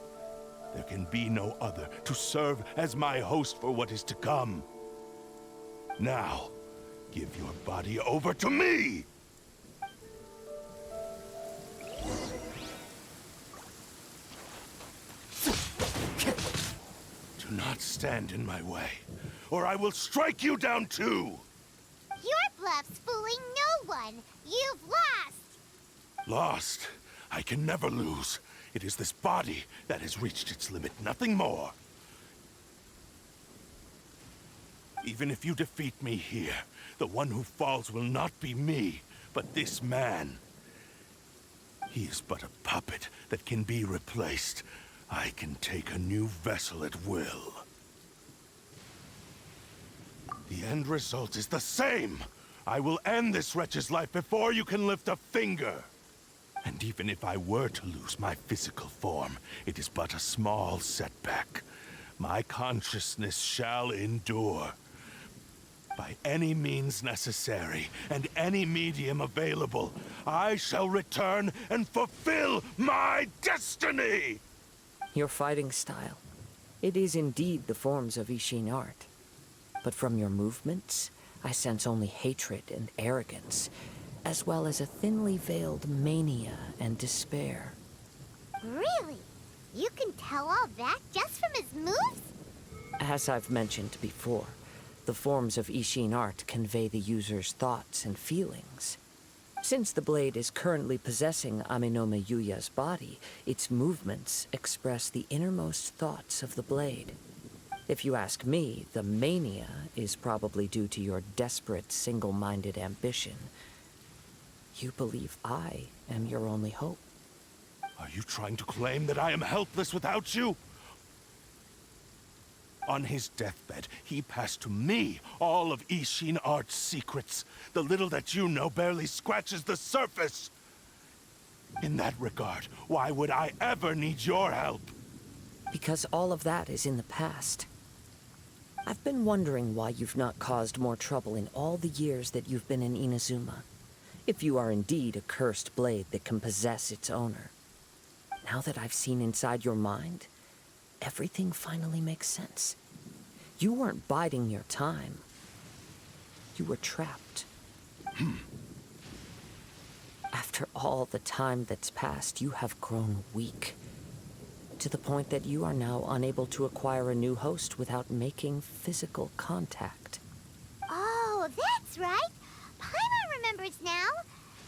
S3: There can be no other to serve as my host for what is to come. Now, give your body over to me! Do not stand in my way, or I will strike you down too!
S1: Your bluff's fooling no one! You've lost!
S3: Lost? I can never lose. It is this body that has reached its limit, nothing more. Even if you defeat me here, the one who falls will not be me, but this man. He is but a puppet that can be replaced. I can take a new vessel at will. The end result is the same! I will end this wretch's life before you can lift a finger! And even if I were to lose my physical form, it is but a small setback. My consciousness shall endure. By any means necessary, and any medium available, I shall return and fulfill my destiny!
S5: Your fighting style. It is indeed the forms of Ishin art. But from your movements, I sense only hatred and arrogance, as well as a thinly veiled mania and despair.
S1: Really? You can tell all that just from his moves?
S5: As I've mentioned before, the forms of Ishin art convey the user's thoughts and feelings. Since the blade is currently possessing Aminome Yuya's body, its movements express the innermost thoughts of the blade. If you ask me, the mania is probably due to your desperate, single-minded ambition. You believe I am your only hope.
S3: Are you trying to claim that I am helpless without you? On his deathbed, he passed to me all of Ishin Art's secrets. The little that you know barely scratches the surface. In that regard, why would I ever need your help?
S5: Because all of that is in the past. I've been wondering why you've not caused more trouble in all the years that you've been in Inazuma. If you are indeed a cursed blade that can possess its owner. Now that I've seen inside your mind, everything finally makes sense. You weren't biding your time. You were trapped. After all the time that's passed, you have grown weak. To the point that you are now unable to acquire a new host without making physical contact.
S1: Oh, that's right. Paimon remembers now.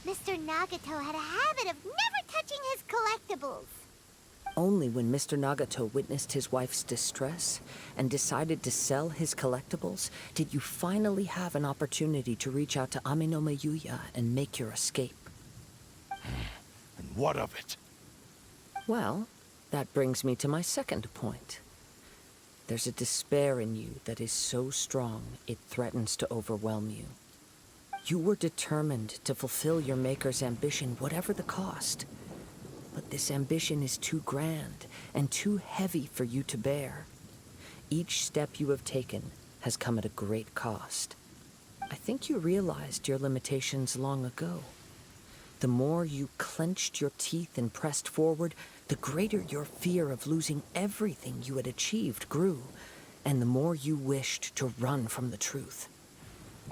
S1: Mr. Nagato had a habit of never touching his collectibles.
S5: Only when Mr. Nagato witnessed his wife's distress and decided to sell his collectibles did you finally have an opportunity to reach out to Aminome Yuya and make your escape.
S3: And what of it?
S5: Well, that brings me to my second point. There's a despair in you that is so strong it threatens to overwhelm you. You were determined to fulfill your maker's ambition, whatever the cost. But this ambition is too grand and too heavy for you to bear. Each step you have taken has come at a great cost. I think you realized your limitations long ago. The more you clenched your teeth and pressed forward, the greater your fear of losing everything you had achieved grew, and the more you wished to run from the truth.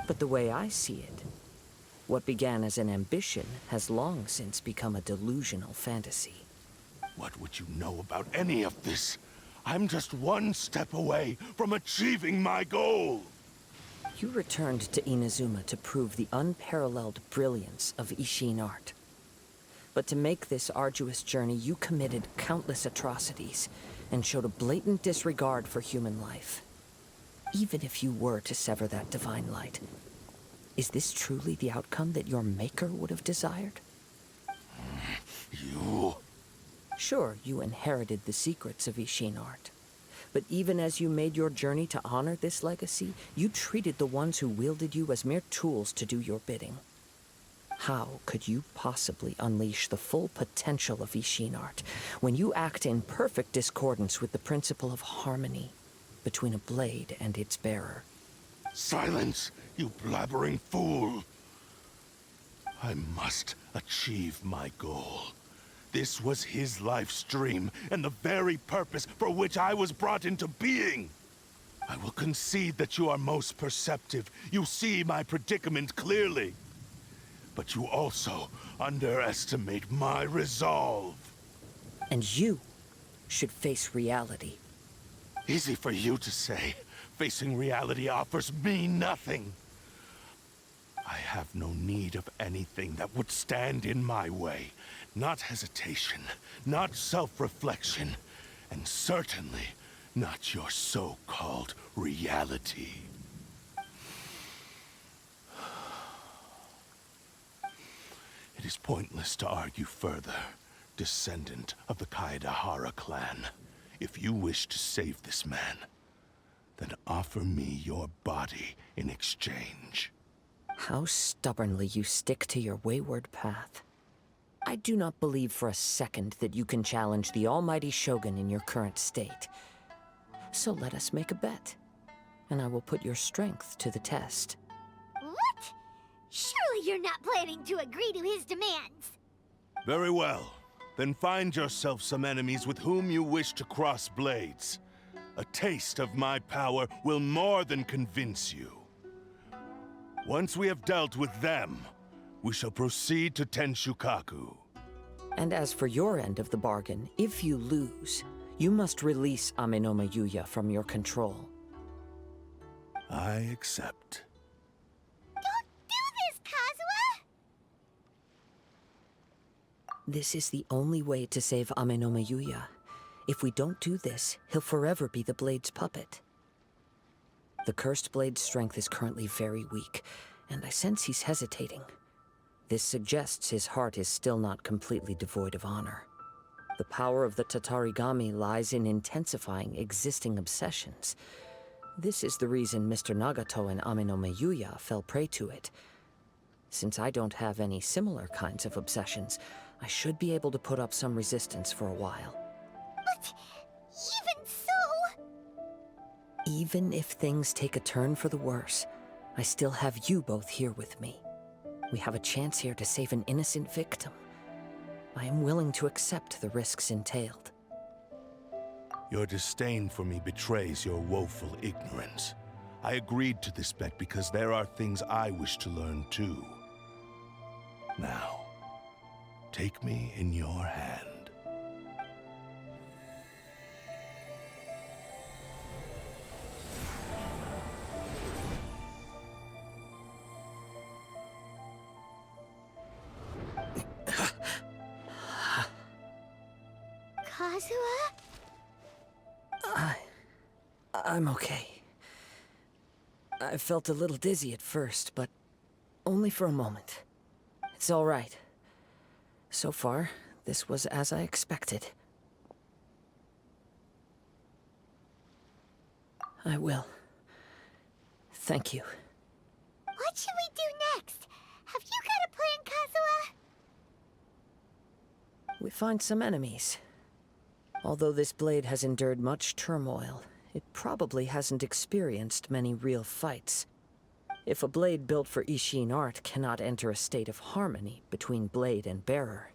S5: But the way I see it, what began as an ambition has long since become a delusional fantasy.
S3: What would you know about any of this? I'm just one step away from achieving my goal!
S5: You returned to Inazuma to prove the unparalleled brilliance of Ishin art. But to make this arduous journey, you committed countless atrocities and showed a blatant disregard for human life. Even if you were to sever that divine light, is this truly the outcome that your maker would have desired?
S3: You...
S5: Sure, you inherited the secrets of Ishin art. But even as you made your journey to honor this legacy, you treated the ones who wielded you as mere tools to do your bidding. How could you possibly unleash the full potential of Ishin art when you act in perfect discordance with the principle of harmony between a blade and its bearer?
S3: Silence, you blabbering fool! I must achieve my goal. This was his life's dream, and the very purpose for which I was brought into being. I will concede that you are most perceptive. You see my predicament clearly. But you also underestimate my resolve.
S5: And you should face reality.
S3: Easy for you to say. Facing reality offers me nothing. I have no need of anything that would stand in my way. Not hesitation, not self-reflection, and certainly not your so-called reality. It is pointless to argue further. descendant of the Kaedahara clan. If you wish to save this man, then offer me your body in exchange.
S5: How stubbornly you stick to your wayward path. I do not believe for a second that you can challenge the almighty Shogun in your current state. So let us make a bet, and I will put your strength to the test.
S1: What? Surely you're not planning to agree to his demands.
S3: Very well. Then find yourself some enemies with whom you wish to cross blades. A taste of my power will more than convince you. Once we have dealt with them, we shall proceed to Tenshukaku.
S5: And as for your end of the bargain, if you lose, you must release Amenoma Yuya from your control.
S3: I accept.
S1: Don't do this, Kazuha!
S5: This is the only way to save Amenoma Yuya. If we don't do this, he'll forever be the Blade's puppet. The Cursed Blade's strength is currently very weak, and I sense he's hesitating. This suggests his heart is still not completely devoid of honor. The power of the Tatarigami lies in intensifying existing obsessions. This is the reason Mr. Nagato and Amenoma Yuya fell prey to it. Since I don't have any similar kinds of obsessions, I should be able to put up some resistance for a while.
S1: But even so...
S5: Even if things take a turn for the worse, I still have you both here with me. We have a chance here to save an innocent victim. I am willing to accept the risks entailed.
S3: Your disdain for me betrays your woeful ignorance. I agreed to this bet because there are things I wish to learn too. Now, take me in your hand.
S1: Kazuha?
S5: I'm okay. I felt a little dizzy at first, but only for a moment. It's all right. So far, this was as I expected. I will. Thank you.
S1: What should we do next? Have you got a plan, Kazuha?
S5: We find some enemies. Although this blade has endured much turmoil, it probably hasn't experienced many real fights. If a blade built for Ishin art cannot enter a state of harmony between blade and bearer,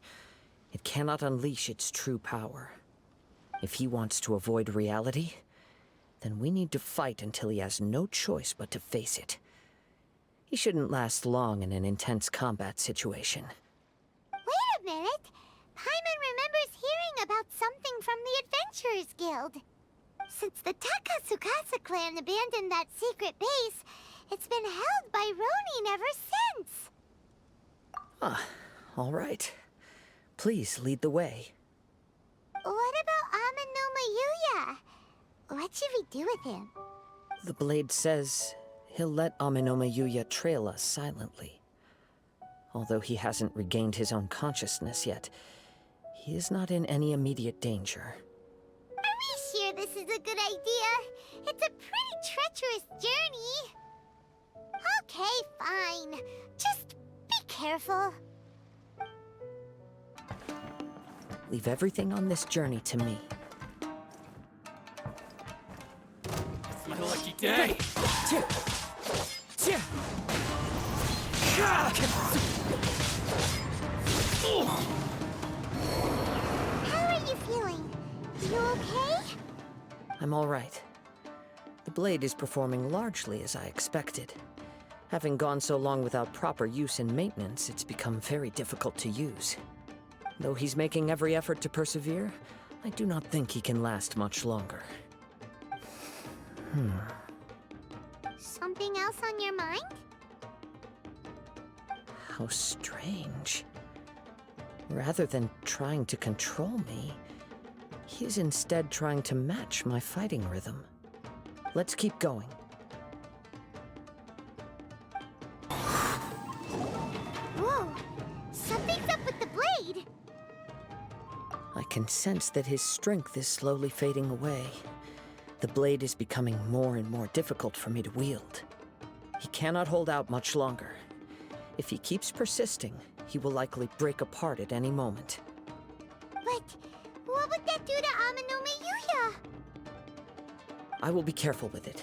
S5: it cannot unleash its true power. If he wants to avoid reality, then we need to fight until he has no choice but to face it. He shouldn't last long in an intense combat situation.
S1: Wait a minute! Paimon remembers hearing about something from the Adventurers Guild. Since the Takatsukasa clan abandoned that secret base, it's been held by Ronin ever since.
S5: Ah, all right. Please lead the way.
S1: What about Amenoma Yuya? What should we do with him?
S5: The blade says he'll let Amenoma Yuya trail us silently. Although he hasn't regained his own consciousness yet, he is not in any immediate danger.
S1: Are we sure this is a good idea? It's a pretty treacherous journey. Okay, fine. Just be careful.
S5: Leave everything on this journey to me.
S9: It's my lucky day!
S1: How are you feeling? You okay?
S5: I'm all right. The blade is performing largely as I expected. Having gone so long without proper use and maintenance, it's become very difficult to use. Though he's making every effort to persevere, I do not think he can last much longer.
S1: Something else on your mind?
S5: How strange. Rather than trying to control me, he's instead trying to match my fighting rhythm. Let's keep going.
S1: Whoa! Something's up with the blade!
S5: can sense that his strength is slowly fading away. The blade is becoming more and more difficult for me to wield. He cannot hold out much longer. If he keeps persisting, he will likely break apart at any moment.
S1: But what would that do to Amanome Yuya?
S5: I will be careful with it.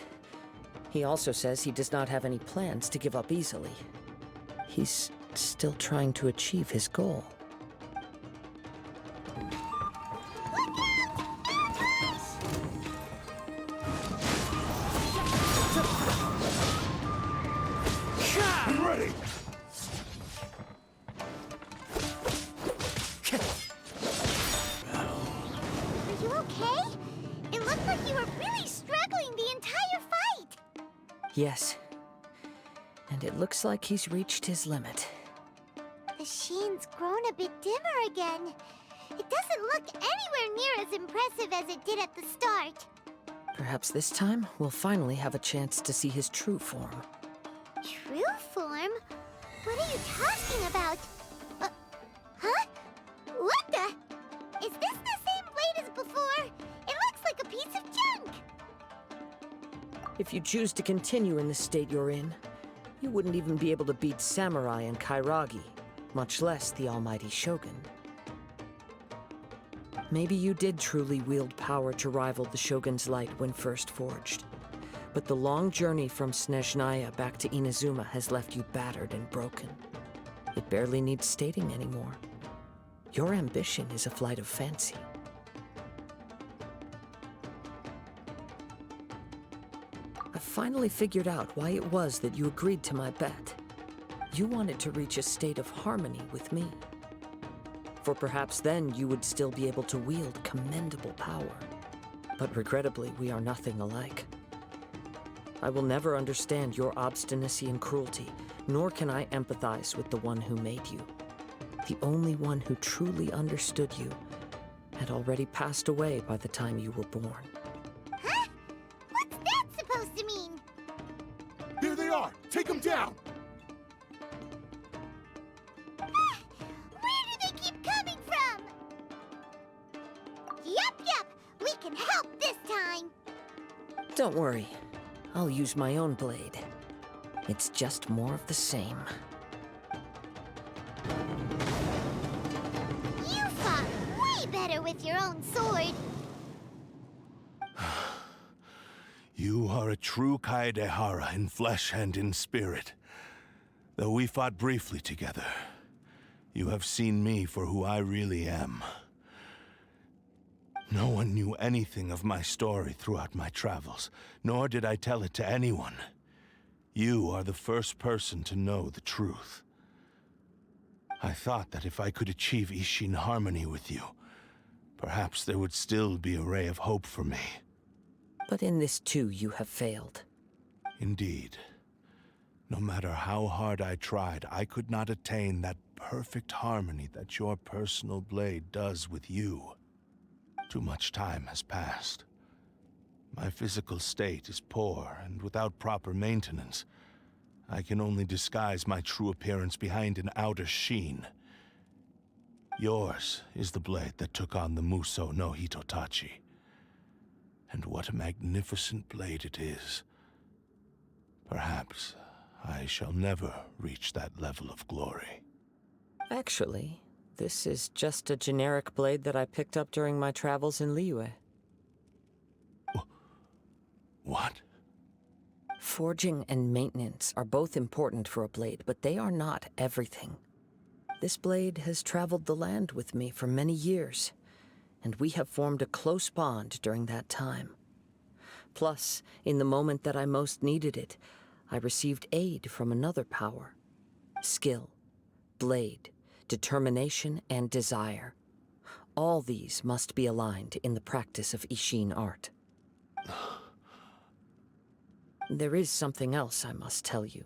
S5: He also says he does not have any plans to give up easily. He's still trying to achieve his goal.
S3: I'm ready!
S1: Are you okay? It looked like you were really struggling the entire fight.
S5: Yes. And it looks like he's reached his limit.
S1: The sheen's grown a bit dimmer again. It doesn't look anywhere near as impressive as it did at the start.
S5: Perhaps this time, we'll finally have a chance to see his true form.
S1: True form? What are you talking about? Huh? What the? Is this the same blade as before? It looks like a piece of junk!
S5: If you choose to continue in the state you're in, you wouldn't even be able to beat Samurai and Kairagi, much less the almighty Shogun. Maybe you did truly wield power to rival the Shogun's light when first forged. But the long journey from Snezhnaya back to Inazuma has left you battered and broken. It barely needs stating anymore. Your ambition is a flight of fancy. I finally figured out why it was that you agreed to my bet. You wanted to reach a state of harmony with me. For perhaps then you would still be able to wield commendable power. But regrettably, we are nothing alike. I will never understand your obstinacy and cruelty, nor can I empathize with the one who made you. The only one who truly understood you had already passed away by the time you were born.
S1: Huh? What's that supposed to mean?
S3: Here they are! Take them down!
S1: Where do they keep coming from? Yup, we can help this time.
S5: Don't worry. I'll use my own blade. It's just more of the same.
S1: You fought way better with your own sword.
S3: You are a true Kaedehara in flesh and in spirit. Though we fought briefly together, you have seen me for who I really am. No one knew anything of my story throughout my travels, nor did I tell it to anyone. You are the first person to know the truth. I thought that if I could achieve Ishin harmony with you, perhaps there would still be a ray of hope for me.
S5: But in this too, you have failed.
S3: Indeed. No matter how hard I tried, I could not attain that perfect harmony that your personal blade does with you. Too much time has passed. My physical state is poor, and without proper maintenance, I can only disguise my true appearance behind an outer sheen. Yours is the blade that took on the Muso no Hitotachi. And what a magnificent blade it is. Perhaps I shall never reach that level of glory.
S5: Actually, this is just a generic blade that I picked up during my travels in Liyue.
S3: What?
S5: Forging and maintenance are both important for a blade, but they are not everything. This blade has traveled the land with me for many years, and we have formed a close bond during that time. Plus, in the moment that I most needed it, I received aid from another power. Skill, blade, determination, and desire. All these must be aligned in the practice of Ishin art. There is something else I must tell you.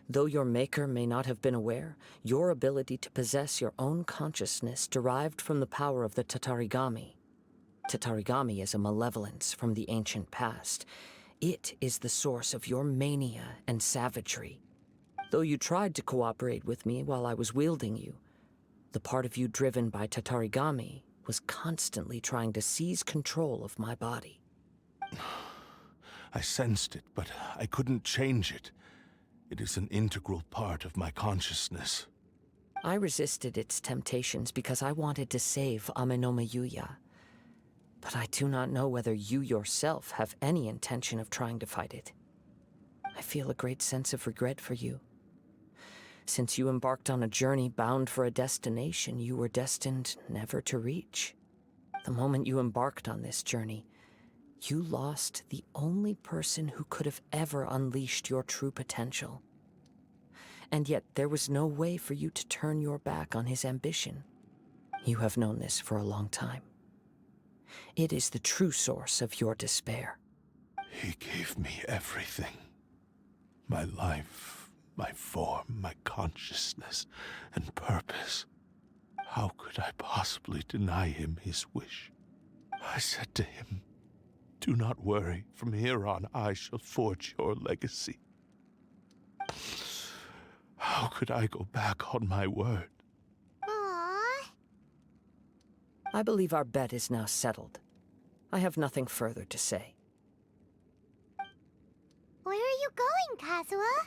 S5: Though your maker may not have been aware, your ability to possess your own consciousness derived from the power of the Tatarigami. Tatarigami is a malevolence from the ancient past. It is the source of your mania and savagery. Though you tried to cooperate with me while I was wielding you, the part of you driven by Tatarigami was constantly trying to seize control of my body.
S3: I sensed it, but I couldn't change it. It is an integral part of my consciousness.
S5: I resisted its temptations because I wanted to save Amenoma Yuya. But I do not know whether you yourself have any intention of trying to fight it. I feel a great sense of regret for you. Since you embarked on a journey bound for a destination you were destined never to reach. The moment you embarked on this journey, you lost the only person who could have ever unleashed your true potential. And yet there was no way for you to turn your back on his ambition. You have known this for a long time. It is the true source of your despair.
S3: He gave me everything. My life, my form, my consciousness, and purpose. How could I possibly deny him his wish? I said to him, "Do not worry. From here on, I shall forge your legacy." How could I go back on my word?
S1: Aww.
S5: I believe our bet is now settled. I have nothing further to say.
S1: Where are you going, Kazuha?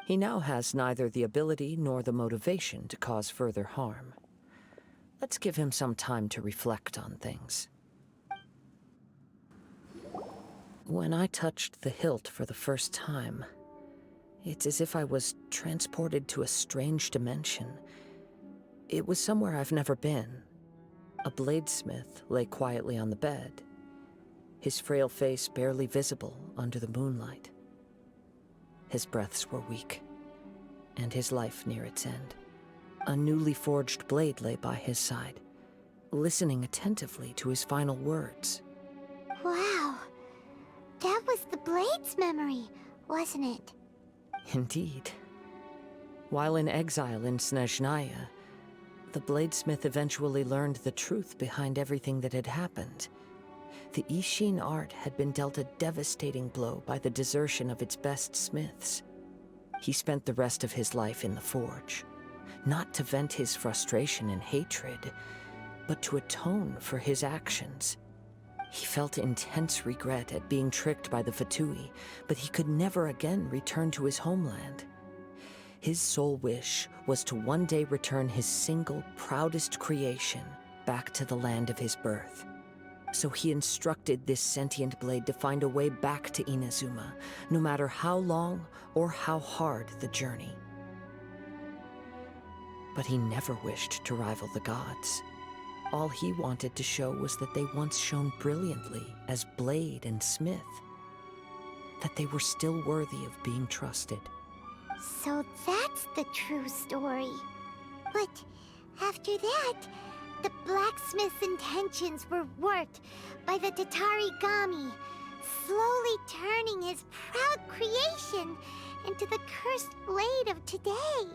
S5: He now has neither the ability nor the motivation to cause further harm. Let's give him some time to reflect on things. When I touched the hilt for the first time, it's as if I was transported to a strange dimension. It was somewhere I've never been. A bladesmith lay quietly on the bed, his frail face barely visible under the moonlight. His breaths were weak, and his life near its end. A newly forged blade lay by his side, listening attentively to his final words.
S1: Wow. That was the Blade's memory, wasn't it?
S5: Indeed. While in exile in Snezhnaya, the bladesmith eventually learned the truth behind everything that had happened. The Ishin art had been dealt a devastating blow by the desertion of its best smiths. He spent the rest of his life in the forge, not to vent his frustration and hatred, but to atone for his actions. He felt intense regret at being tricked by the Fatui, but he could never again return to his homeland. His sole wish was to one day return his single, proudest creation back to the land of his birth. So he instructed this sentient blade to find a way back to Inazuma, no matter how long or how hard the journey. But he never wished to rival the gods. All he wanted to show was that they once shone brilliantly as blade and smith, that they were still worthy of being trusted.
S1: So that's the true story. But after that, the blacksmith's intentions were worked by the Tatarigami, slowly turning his proud creation into the cursed blade of today.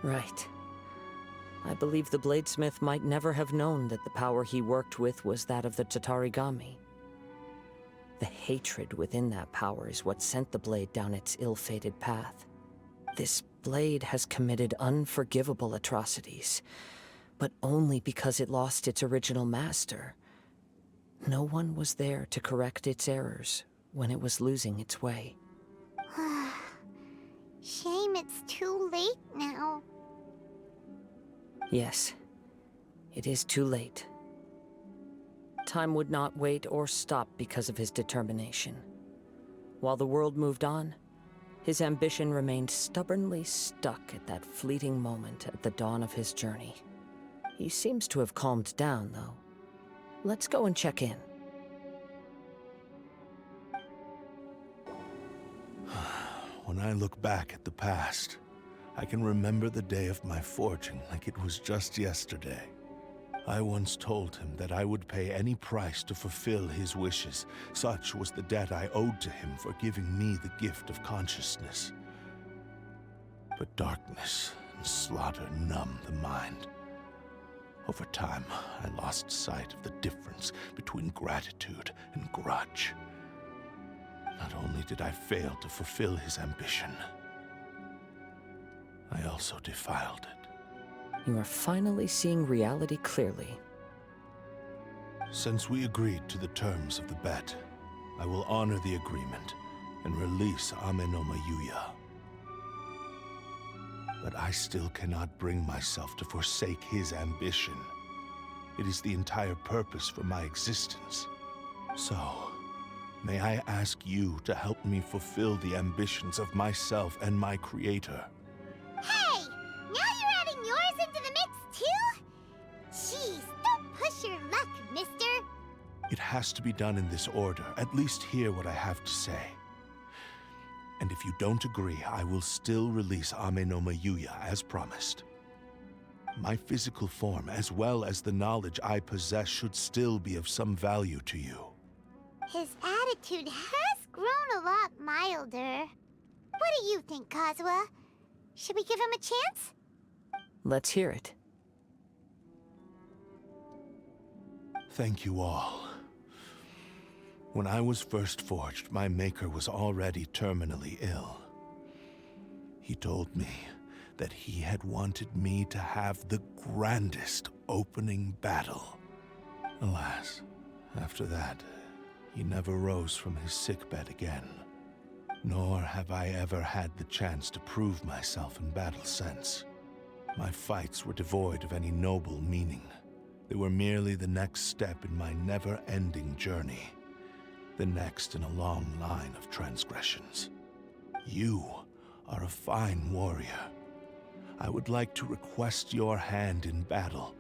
S5: Right. I believe the bladesmith might never have known that the power he worked with was that of the Tatarigami. The hatred within that power is what sent the blade down its ill-fated path. This blade has committed unforgivable atrocities, but only because it lost its original master. No one was there to correct its errors when it was losing its way.
S1: Shame it's too late now.
S5: Yes, it is too late. Time would not wait or stop because of his determination. While the world moved on, his ambition remained stubbornly stuck at that fleeting moment at the dawn of his journey. He seems to have calmed down, though. Let's go and check in.
S3: When I look back at the past, I can remember the day of my forging like it was just yesterday. I once told him that I would pay any price to fulfill his wishes. Such was the debt I owed to him for giving me the gift of consciousness. But darkness and slaughter numbed the mind. Over time, I lost sight of the difference between gratitude and grudge. Not only did I fail to fulfill his ambition, I also defiled it.
S5: You are finally seeing reality clearly.
S3: Since we agreed to the terms of the bet, I will honor the agreement and release Amenoma Yuya. But I still cannot bring myself to forsake his ambition. It is the entire purpose for my existence. So, may I ask you to help me fulfill the ambitions of myself and my creator?
S1: Hey! Now you're adding yours into the mix, too? Jeez, don't push your luck, mister.
S3: It has to be done in this order. At least hear what I have to say. And if you don't agree, I will still release Amenoma Yuya as promised. My physical form, as well as the knowledge I possess, should still be of some value to you.
S1: His attitude has grown a lot milder. What do you think, Kazuha? Should we give him a chance?
S5: Let's hear it.
S3: Thank you all. When I was first forged, my maker was already terminally ill. He told me that he had wanted me to have the grandest opening battle. Alas, after that, he never rose from his sickbed again. Nor have I ever had the chance to prove myself in battle since. My fights were devoid of any noble meaning. They were merely the next step in my never-ending journey. The next in a long line of transgressions. You are a fine warrior. I would like to request your hand in battle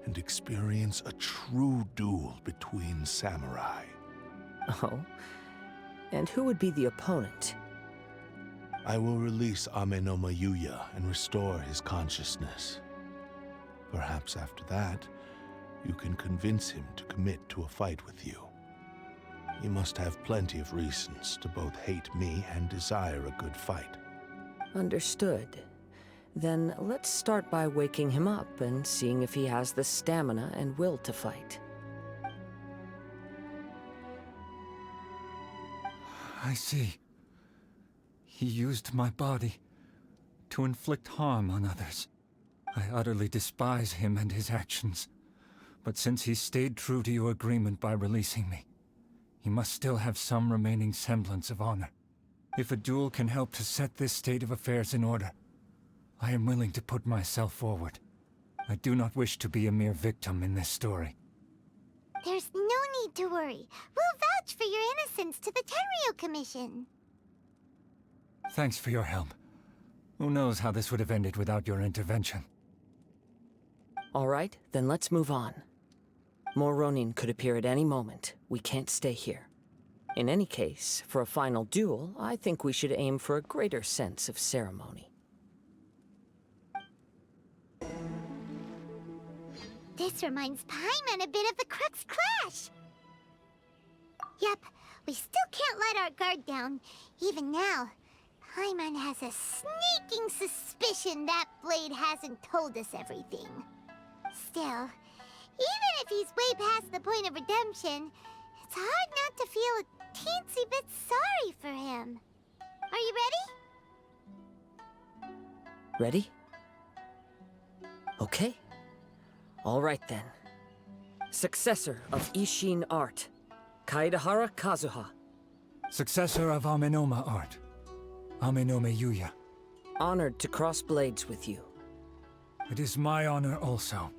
S3: and experience a true duel between samurai.
S5: Oh? And who would be the opponent?
S3: I will release Amenoma Yuya and restore his consciousness. Perhaps after that, you can convince him to commit to a fight with you. He must have plenty of reasons to both hate me and desire a good fight.
S5: Understood. Then let's start by waking him up and seeing if he has the stamina and will to fight.
S2: I see. He used my body to inflict harm on others. I utterly despise him and his actions. But since he stayed true to your agreement by releasing me, he must still have some remaining semblance of honor. If a duel can help to set this state of affairs in order, I am willing to put myself forward. I do not wish to be a mere victim in this story.
S1: There's no need to worry. We'll vouch for your innocence to the Tenryo Commission.
S2: Thanks for your help. Who knows how this would have ended without your intervention.
S5: All right, then let's move on. More Ronin could appear at any moment. We can't stay here. In any case, for a final duel, I think we should aim for a greater sense of ceremony.
S1: This reminds Paimon a bit of the Crux Clash. Yep, we still can't let our guard down. Even now, Paimon has a sneaking suspicion that Blade hasn't told us everything. Still, even if he's way past the point of redemption, it's hard not to feel a teensy bit sorry for him. Are you ready?
S5: Ready? Okay. All right then. Successor of Ishin art, Kaedahara Kazuha.
S2: Successor of Amenoma art, Amenoma Yuya.
S5: Honored to cross blades with you.
S2: It is my honor also.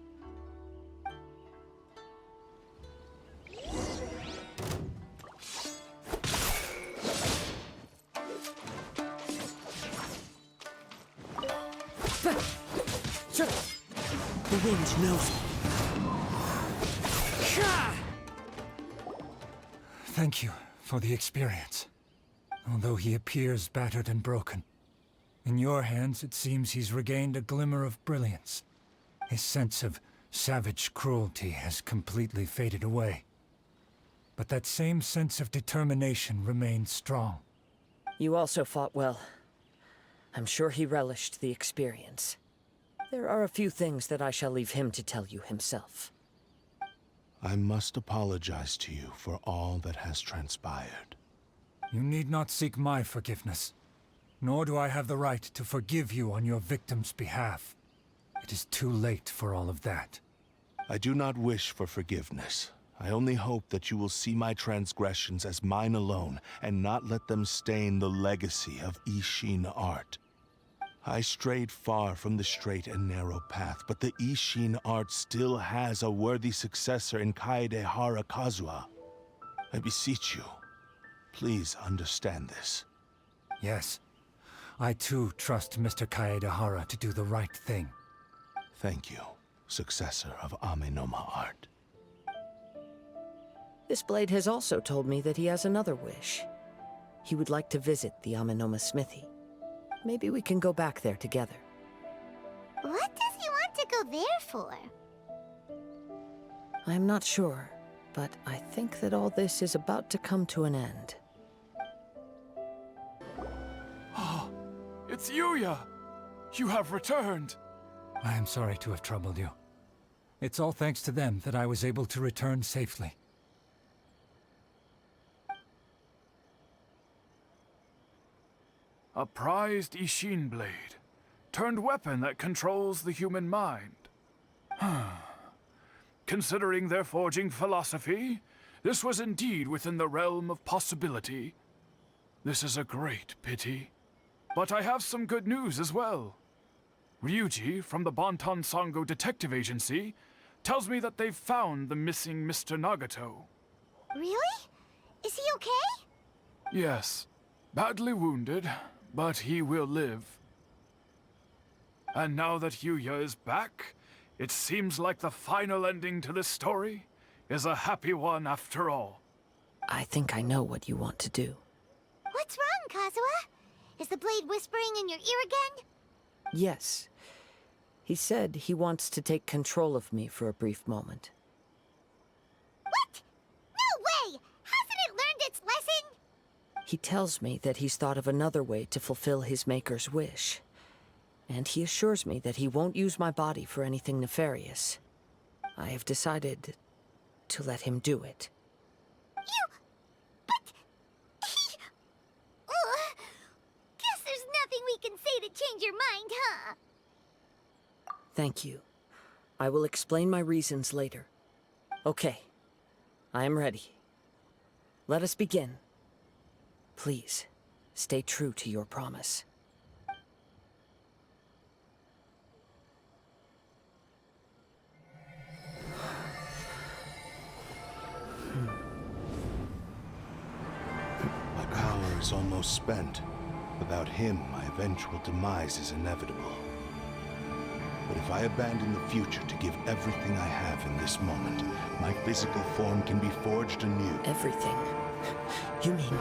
S9: The wind knows.
S2: Thank you for the experience. Although he appears battered and broken, in your hands it seems he's regained a glimmer of brilliance. His sense of savage cruelty has completely faded away. But that same sense of determination remains strong.
S5: You also fought well. I'm sure he relished the experience. There are a few things that I shall leave him to tell you himself.
S3: I must apologize to you for all that has transpired.
S2: You need not seek my forgiveness, nor do I have the right to forgive you on your victim's behalf. It is too late for all of that.
S3: I do not wish for forgiveness. I only hope that you will see my transgressions as mine alone and not let them stain the legacy of Ishin art. I strayed far from the straight and narrow path, but the Ishin art still has a worthy successor in Kaedehara Kazuha. I beseech you, please understand this.
S2: Yes. I too trust Mr. Kaedehara to do the right thing.
S3: Thank you, successor of Amenoma art.
S5: This blade has also told me that he has another wish. He would like to visit the Amenoma smithy. Maybe we can go back there together.
S1: What does he want to go there for?
S5: I'm not sure, but I think that all this is about to come to an end.
S7: It's Yuya! You have returned!
S2: I am sorry to have troubled you. It's all thanks to them that I was able to return safely.
S7: A prized Ishin blade, turned weapon that controls the human mind. Considering their forging philosophy, this was indeed within the realm of possibility. This is a great pity. But I have some good news as well. Ryuji, from the Bonton Sango Detective Agency, tells me that they've found the missing Mr. Nagato.
S1: Really? Is he okay?
S7: Yes, badly wounded, but he will live. And now that Yuya is back, it seems like the final ending to this story is a happy one after all.
S5: I think I know what you want to do.
S1: What's wrong, Kazuha? Is the blade whispering in your ear again?
S5: Yes. He said he wants to take control of me for a brief moment.
S1: What? No way! Hasn't it learned its lesson?
S5: He tells me that he's thought of another way to fulfill his maker's wish. And he assures me that he won't use my body for anything nefarious. I have decided to let him do it.
S1: Guess there's nothing we can say to change your mind, huh?
S5: Thank you. I will explain my reasons later. Okay. I am ready. Let us begin. Please, stay true to your promise.
S3: My power is almost spent. Without him, my eventual demise is inevitable. But if I abandon the future to give everything I have in this moment, my physical form can be forged anew.
S5: Everything? You mean...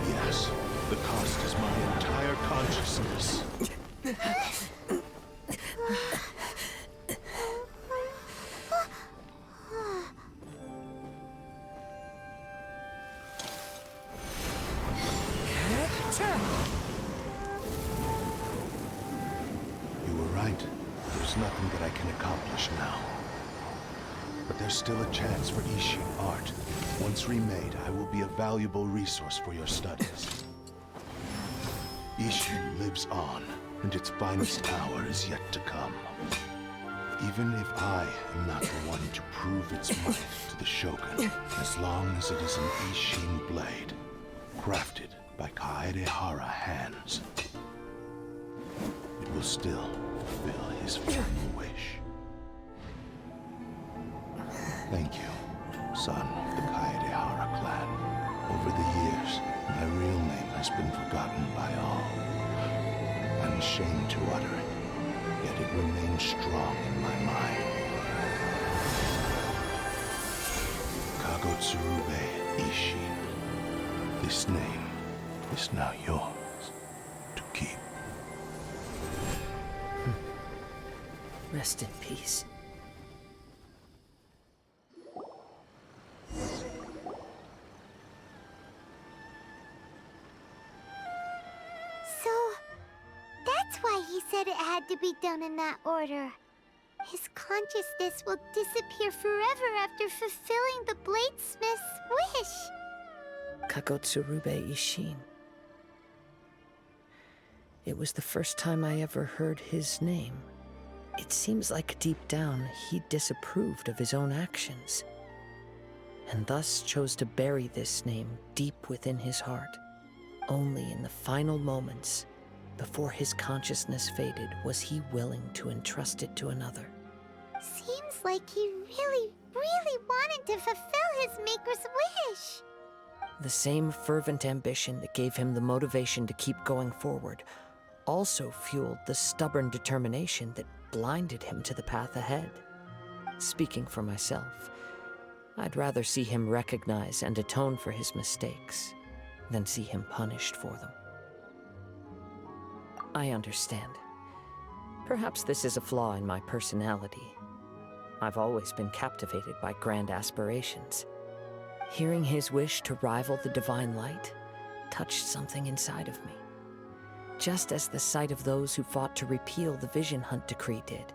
S3: Yes. The cost is my entire consciousness. You were right. There's nothing that I can accomplish now. But there's still a chance for Ishin art. Once remade, I will be a valuable resource for your studies. Ishin lives on, and its finest hour is yet to come. Even if I am not the one to prove its might to the Shogun, as long as it is an Ishin blade, crafted by Kaedehara hands, it will still fulfill his final wish. Thank you, son of the Kaedehara clan. Over the years, my real name has been forgotten by all. I'm ashamed to utter it, yet it remains strong in my mind. Kagotsurube Ishin. This name is now yours to keep.
S5: Rest in peace.
S1: So, that's why he said it had to be done in that order. His consciousness will disappear forever after fulfilling the bladesmith's wish.
S5: Kagotsurube Ishin. It was the first time I ever heard his name. It seems like deep down he disapproved of his own actions, and thus chose to bury this name deep within his heart. Only in the final moments, before his consciousness faded, was he willing to entrust it to another.
S1: Seems like he really wanted to fulfill his maker's wish.
S5: The same fervent ambition that gave him the motivation to keep going forward also fueled the stubborn determination that blinded him to the path ahead. Speaking for myself, I'd rather see him recognize and atone for his mistakes than see him punished for them. I understand. Perhaps this is a flaw in my personality. I've always been captivated by grand aspirations. Hearing his wish to rival the divine light touched something inside of me, just as the sight of those who fought to repeal the Vision Hunt decree did.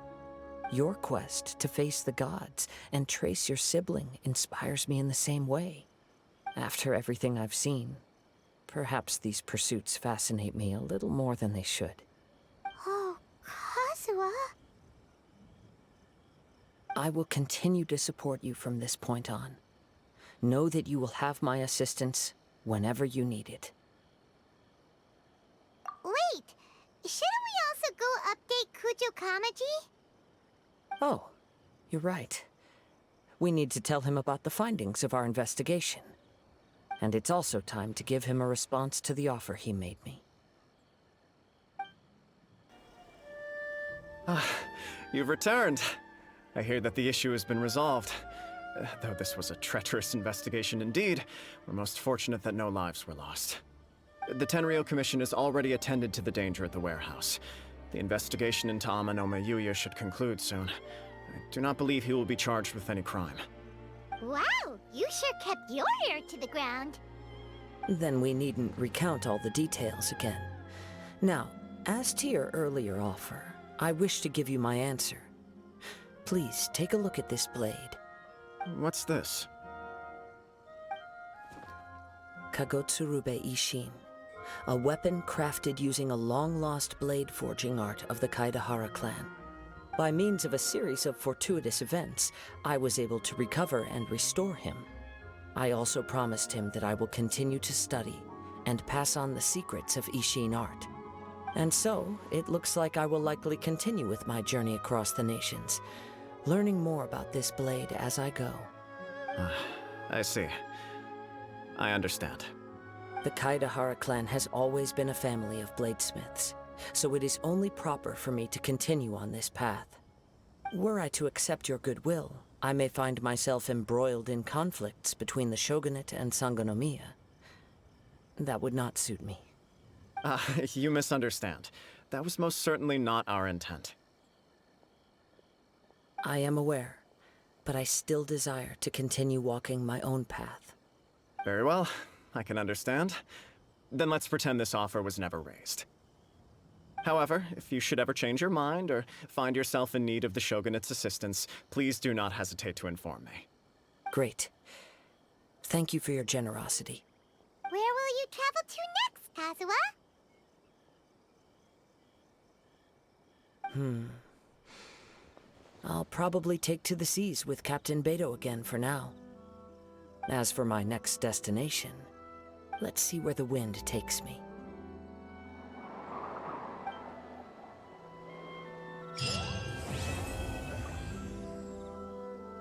S5: Your quest to face the gods and trace your sibling inspires me in the same way. After everything I've seen, perhaps these pursuits fascinate me a little more than they should.
S1: Oh, Kazuha.
S5: I will continue to support you from this point on. Know that you will have my assistance whenever you need it.
S1: Wait, shouldn't we also go update Kujo Kamaji?
S5: Oh, you're right. We need to tell him about the findings of our investigation. And it's also time to give him a response to the offer he made me.
S6: You've returned. I hear that the issue has been resolved. Though this was a treacherous investigation indeed, we're most fortunate that no lives were lost. The Tenryou Commission has already attended to the danger at the warehouse. The investigation into Amanome Yuya should conclude soon. I do not believe he will be charged with any crime.
S1: Wow, you sure kept your ear to the ground.
S5: Then we needn't recount all the details again. Now, as to your earlier offer, I wish to give you my answer. Please take a look at this blade.
S6: What's this?
S5: Kagotsurube Ishin, a weapon crafted using a long-lost blade forging art of the Kaidahara clan. By means of a series of fortuitous events, I was able to recover and restore him. I also promised him that I will continue to study and pass on the secrets of Ishin art. And so, it looks like I will likely continue with my journey across the nations, learning more about this blade as I go.
S6: I see. I understand.
S5: The Kaidahara clan has always been a family of bladesmiths, so it is only proper for me to continue on this path. Were I to accept your goodwill, I may find myself embroiled in conflicts between the shogunate and Sangonomiya. That would not suit me.
S6: You misunderstand. That was most certainly not our intent.
S5: I am aware, but I still desire to continue walking my own path.
S6: Very well, I can understand. Then let's pretend this offer was never raised. However, if you should ever change your mind or find yourself in need of the Shogunate's assistance, please do not hesitate to inform me.
S5: Great. Thank you for your generosity.
S1: Where will you travel to next, Kazuha?
S5: I'll probably take to the seas with Captain Beto again for now. As for my next destination, let's see where the wind takes me.